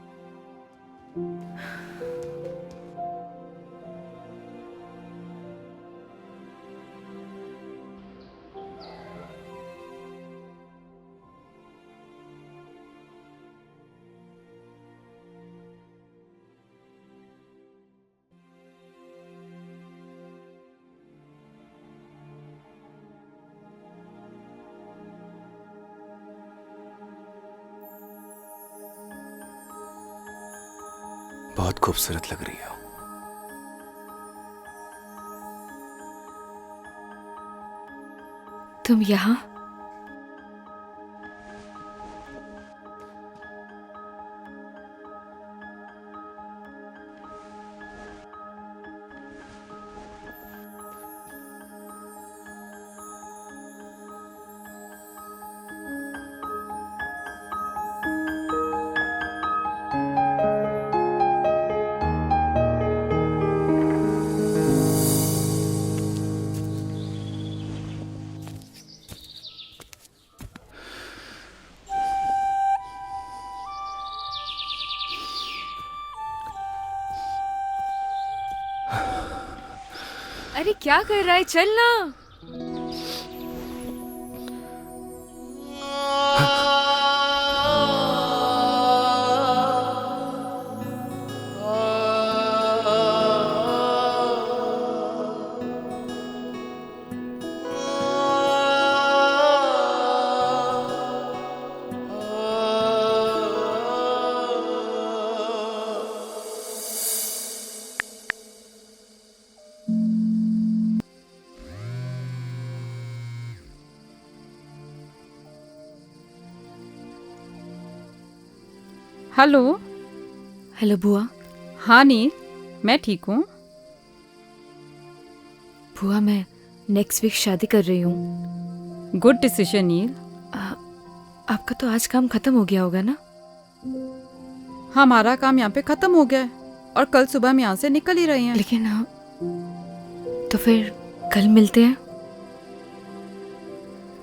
बहुत खूबसूरत लग रही हो। तुम यहाँ? अरे क्या कर रहा है? चल ना। हेलो। हेलो बुआ। हाँ नील, मैं ठीक हूँ। बुआ, मैं नेक्स्ट वीक शादी कर रही हूँ। गुड डिसीजन नील। आपका तो आज काम खत्म हो गया होगा ना? हमारा काम यहाँ पे खत्म हो गया है और कल सुबह हम यहाँ से निकल ही रहे हैं। लेकिन तो फिर कल मिलते हैं।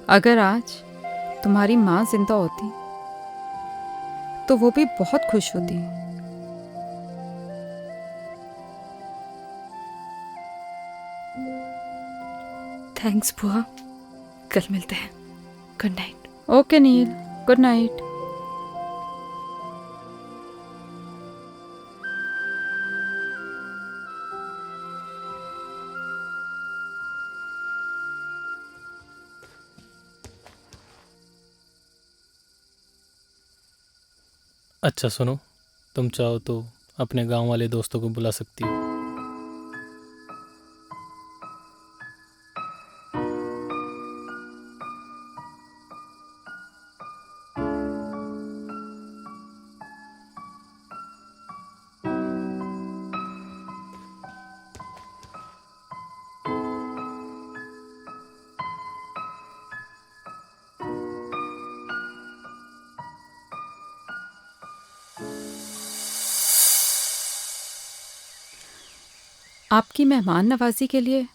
अगर आज तुम्हारी माँ जिंदा होती तो वो भी बहुत खुश होती। थैंक्स बुआ, कल मिलते हैं। Good night. ओके नील, गुड नाइट। अच्छा सुनो, तुम चाहो तो अपने गांव वाले दोस्तों को बुला सकती हो। आपकी मेहमान नवाजी के लिए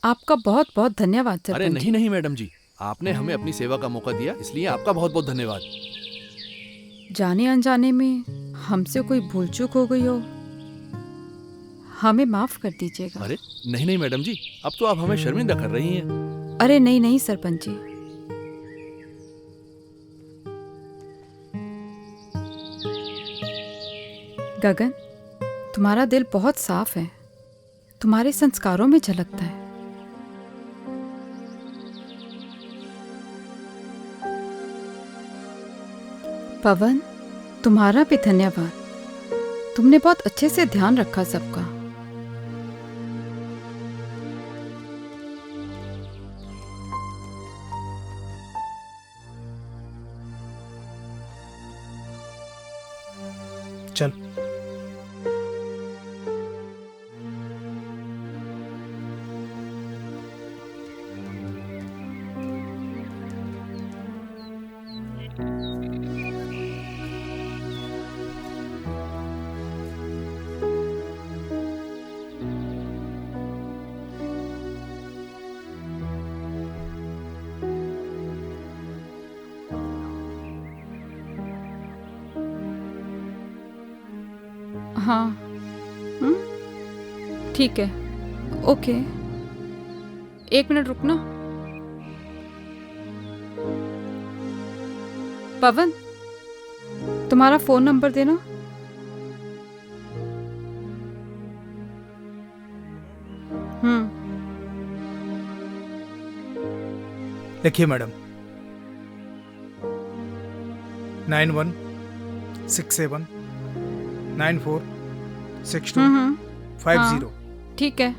आपका बहुत बहुत धन्यवाद सरपंच अरे जी। नहीं नहीं मैडम जी, आपने हमें अपनी सेवा का मौका दिया, इसलिए आपका बहुत बहुत धन्यवाद। जाने अनजाने में हमसे कोई भूल चूक हो गई हो, हमें माफ कर दीजिएगा। अरे नहीं नहीं मैडम जी, अब तो आप हमें शर्मिंदा कर रही हैं। अरे नहीं नहीं सरपंच जी, गगन तुम्हारा दिल बहुत साफ है, तुम्हारे संस्कारों में झलकता है। पवन तुम्हारा भी धन्यवाद, तुमने बहुत अच्छे से ध्यान रखा सबका। चल हाँ ठीक है, ओके। 1 मिनट रुकना। पवन तुम्हारा फोन नंबर देना। लिखिए मैडम। 9167946250। हाँ, ठीक है,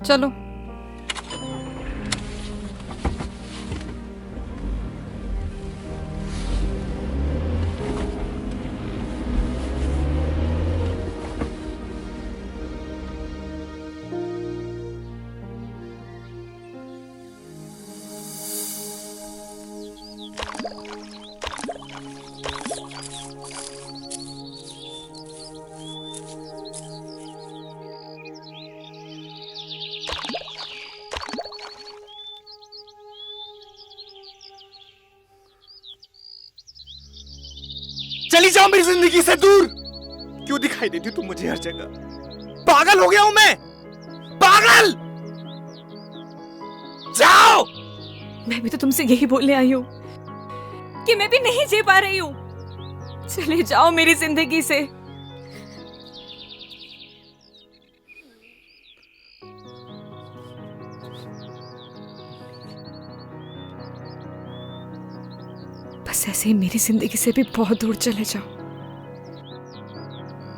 चलो। चली जाओ मेरी जिंदगी से दूर। क्यों दिखाई देती तुम मुझे हर जगह? पागल हो गया हूं मैं, पागल। जाओ। मैं भी तो तुमसे यही बोलने आई हूँ कि मैं भी नहीं जी पा रही हूँ। चले जाओ मेरी जिंदगी से। बस ऐसे ही मेरी जिंदगी से भी बहुत दूर चले जाओ।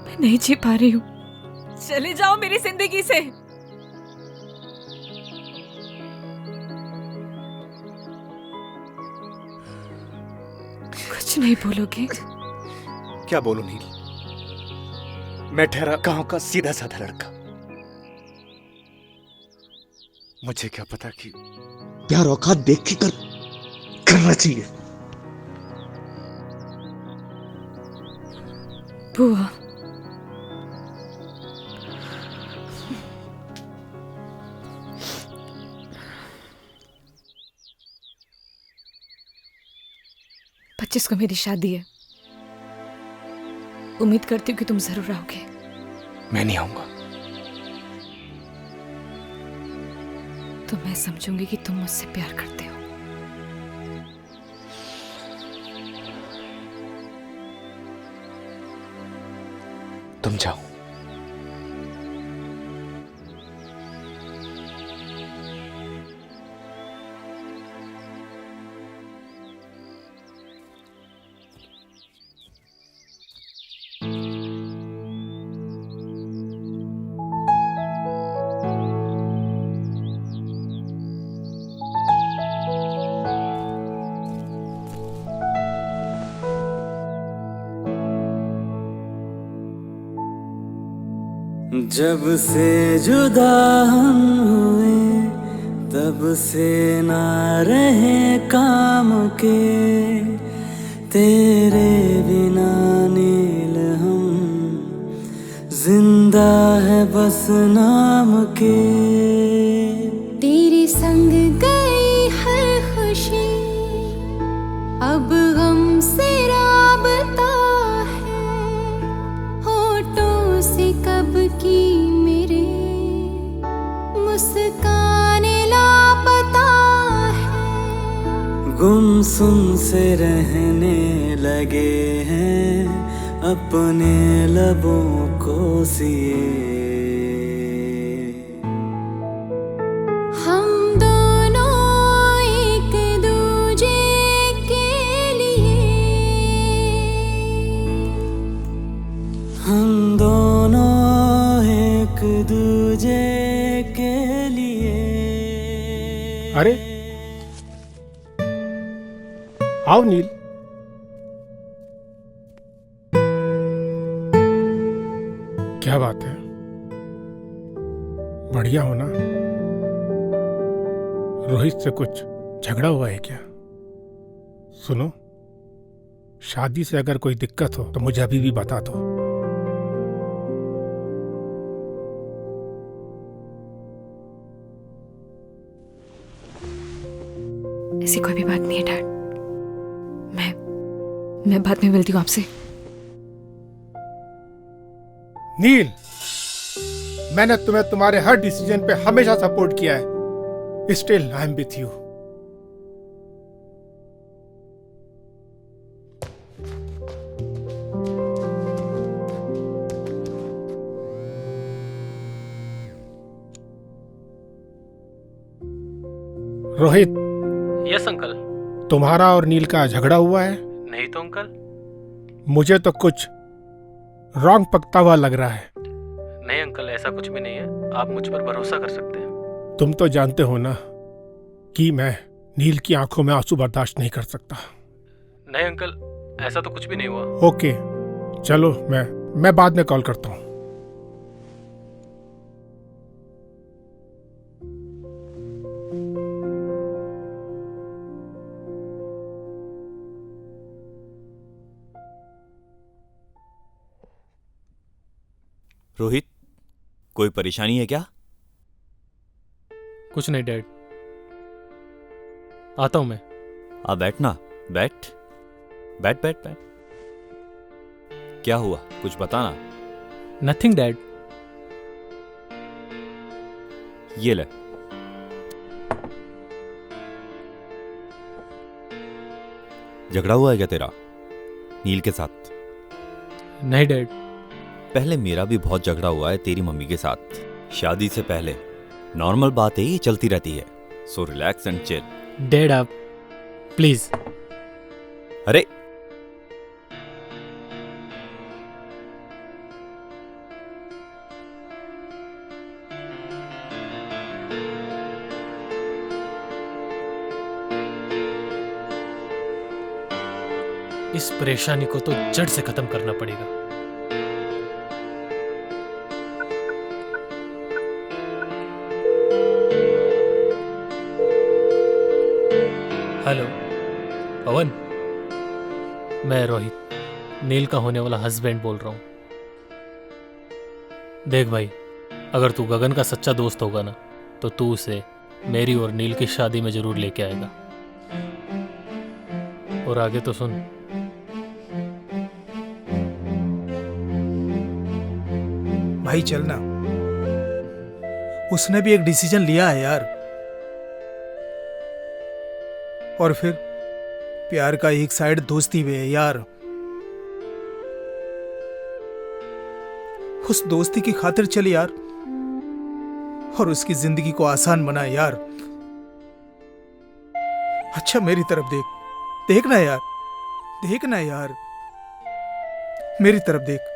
मैं नहीं जी पा रही हूँ। चले जाओ मेरी जिंदगी से। कुछ नहीं बोलोगे? क्या बोलूं नील? मैं ठहरा गांव का सीधा साधा लड़का। मुझे क्या पता कि प्यार औकात देख के करना चाहिए। बुआ, पच्चीस को मेरी शादी है। उम्मीद करती हूँ कि तुम जरूर आओगे। मैं नहीं आऊंगा। तो मैं समझूंगी कि तुम मुझसे प्यार करते हो। तुम जाओ। जब से जुदा हम हुए तब से ना रहे काम के, तेरे बिना नील हम जिंदा है बस नाम के। तेरे संग गई हर खुशी अब गम से राबता है, होठों से कब की मेरे मुस्काने लापता है। गुमसुम से रहने लगे हैं अपने लबों को सिए। हम दोनों एक दूजे के लिए, हम दोनों एक दूजे के लिए। अरे आओ नील। क्या बात है, बढ़िया हो ना? रोहित से कुछ झगड़ा हुआ है क्या? सुनो, शादी से अगर कोई दिक्कत हो तो मुझे अभी भी बता दो। ऐसी कोई भी बात नहीं है डैड। मैं बाद में मिलती हूँ आपसे। नील, मैंने तुम्हें तुम्हारे हर डिसीजन पे हमेशा सपोर्ट किया है। Still I am with you. Rohit. Yes uncle. तुम्हारा और नील का झगड़ा हुआ है? नहीं तो अंकल। मुझे तो कुछ रॉन्ग पकता हुआ लग रहा है। नहीं अंकल, ऐसा कुछ भी नहीं है, आप मुझ पर भरोसा कर सकते हैं। तुम तो जानते हो ना कि मैं नील की आंखों में आंसू बर्दाश्त नहीं कर सकता। नहीं अंकल, ऐसा तो कुछ भी नहीं हुआ। ओके चलो, मैं बाद में कॉल करता हूँ। रोहित, कोई परेशानी है क्या? कुछ नहीं डैड, आता हूं मैं। आप बैठना, बैठ बैठ बैठ बैठ। क्या हुआ, कुछ बताना। Nothing dad. ये ले। झगड़ा हुआ है क्या तेरा नील के साथ? नहीं डैड। पहले मेरा भी बहुत झगड़ा हुआ है तेरी मम्मी के साथ, शादी से पहले। नॉर्मल बात है, ये चलती रहती है। So relax and chill. Dad आप प्लीज। अरे इस परेशानी को तो जड़ से खत्म करना पड़ेगा। हेलो पवन, मैं रोहित, नील का होने वाला हस्बैंड बोल रहा हूँ। देख भाई, अगर तू गगन का सच्चा दोस्त होगा ना, तो तू उसे मेरी और नील की शादी में जरूर लेके आएगा। और आगे तो सुन। भाई चलना, उसने भी एक डिसीजन लिया है यार। और फिर प्यार का एक साइड दोस्ती भी है यार। उस दोस्ती की खातिर चल यार, और उसकी जिंदगी को आसान बना यार। अच्छा मेरी तरफ देख, देखना यार, देखना यार, मेरी तरफ देख,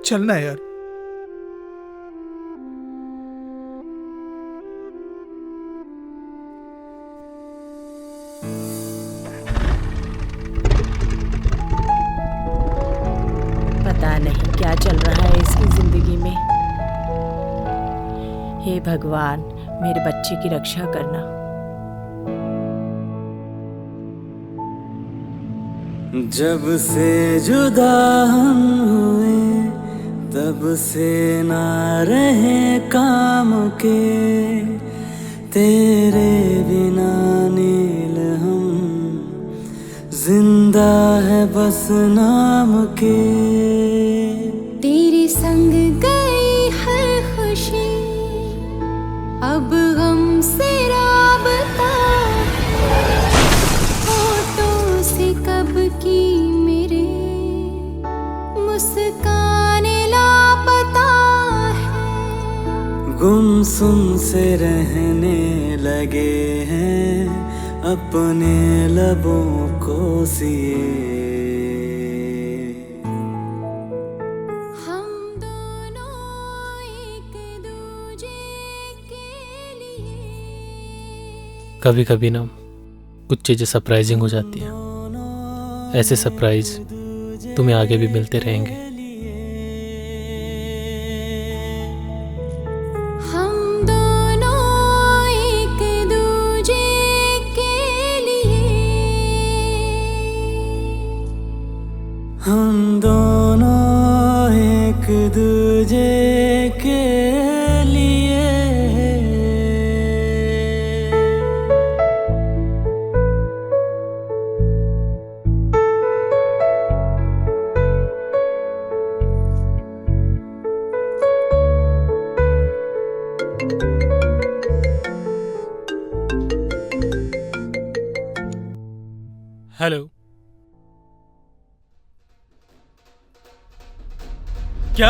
चलना यार। पता नहीं क्या चल रहा है इसकी जिंदगी में। हे भगवान, मेरे बच्चे की रक्षा करना। जब से जुदा हम हुए तब से ना रहे काम के, तेरे बिना नील हम जिंदा है बस नाम के। तेरे संग गई हर खुशी, अब गम से राबता, फोटो से कब की मेरे मुस्कान लापता है। गुमसुम से रहने लगे हैं अपने लबों को सिए। कभी कभी ना कुछ चीज़ें सरप्राइजिंग हो जाती हैं। ऐसे सरप्राइज तुम्हें आगे भी मिलते रहेंगे। हम दोनों एक दूजे के लिए, हम दोनों एक दूजे के लिए। हेलो, क्या?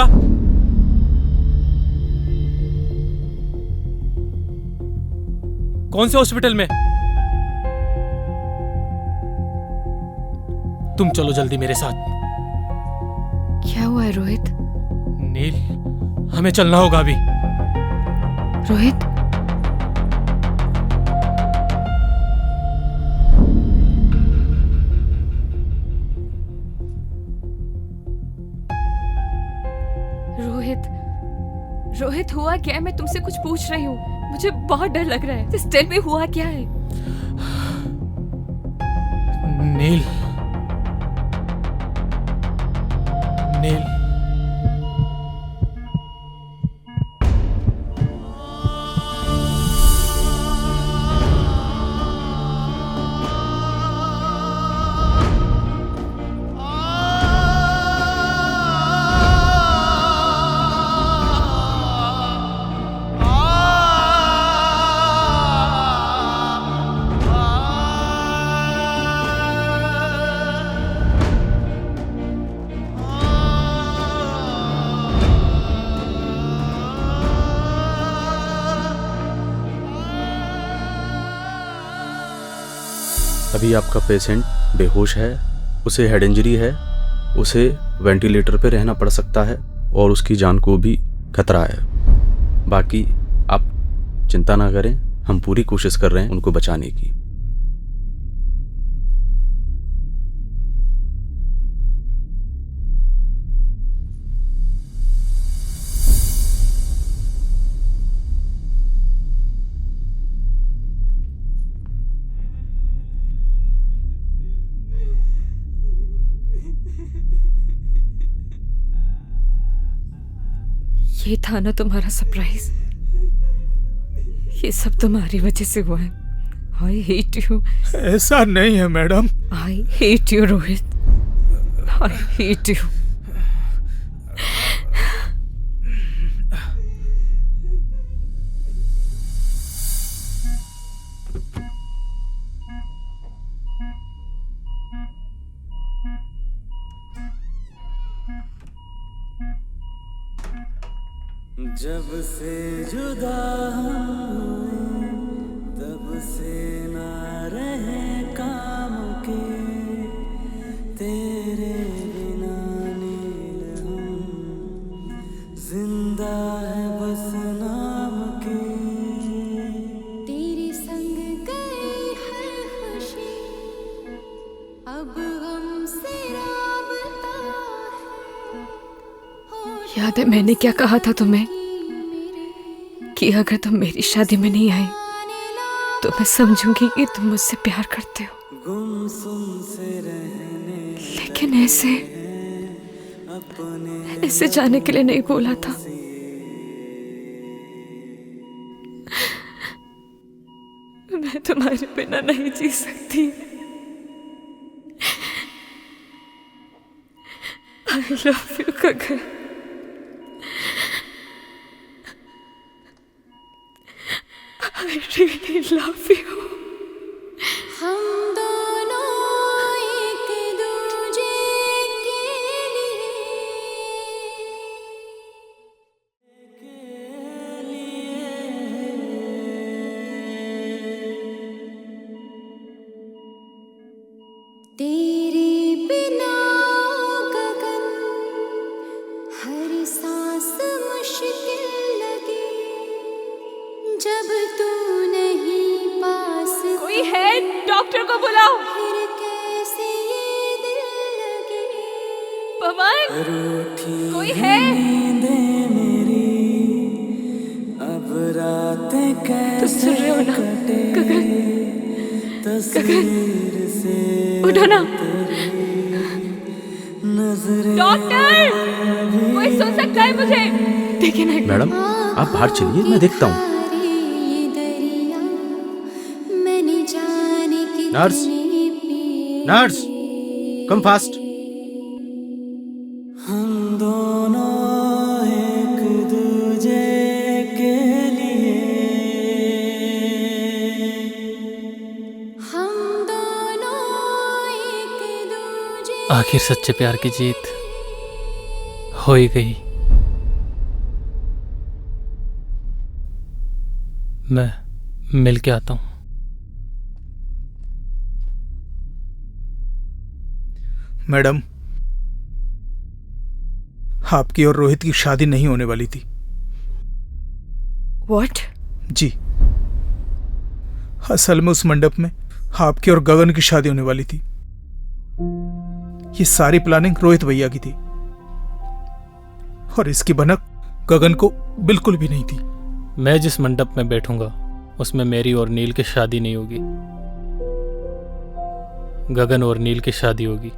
कौन से हॉस्पिटल में? तुम चलो जल्दी मेरे साथ। क्या हुआ है रोहित? नील, हमें चलना होगा अभी। रोहित, रोहित हुआ क्या है? मैं तुमसे कुछ पूछ रही हूँ, मुझे बहुत डर लग रहा है। Just tell me हुआ क्या है? नील, नील, अभी आपका पेशेंट बेहोश है, उसे हेड इंजरी है, उसे वेंटिलेटर पे रहना पड़ सकता है और उसकी जान को भी खतरा है। बाकी आप चिंता ना करें, हम पूरी कोशिश कर रहे हैं उनको बचाने की। ये था ना तुम्हारा सरप्राइज? ये सब तुम्हारी वजह से हुआ है। I hate you. ऐसा नहीं है madam. I hate you Rohit, I hate you. जब से जुदा हुए तब से ना रहे काम के तेरे बिना नील हम जिंदा है बस नाम के तेरे संग गई हर खुशी अब हमसे राबता याद है मैंने क्या कहा था तुम्हें कि अगर तुम मेरी शादी में नहीं आई तो मैं समझूंगी कि तुम मुझसे प्यार करते हो। गुमसुम से रहने लेकिन ऐसे जाने के लिए नहीं बोला था। मैं तुम्हारे बिना नहीं जी सकती। I love you, Gagan. I really love you। हम दोनों एक दूजे के तेरे बिना गगन हर सांस मुश्किल लगी जब तू नहीं पास कोई है? डॉक्टर को बुलाओ। फिर कैसे ये दिल लगे पवन, कोई है? नींदें मेरी अब रातें कैसे कटे तस्वीर से उठो ना। नजरें डॉक्टर, कोई सुन सकता है मुझे? देखिए ना। मैडम आप बाहर चलिए, मैं देखता हूँ। Nurse, nurse, come fast. हम दोनों एक दूजे के लिए हम दोनों एक दूजे आखिर सच्चे प्यार की जीत हो ही गई। मैं मिल के आता हूँ। मैडम, आपकी और रोहित की शादी नहीं होने वाली थी। What? जी, असल में उस मंडप में आपकी और गगन की शादी होने वाली थी। ये सारी प्लानिंग रोहित भैया की थी और इसकी भनक गगन को बिल्कुल भी नहीं थी। मैं जिस मंडप में बैठूंगा उसमें मेरी और नील की शादी नहीं होगी, गगन और नील की शादी होगी।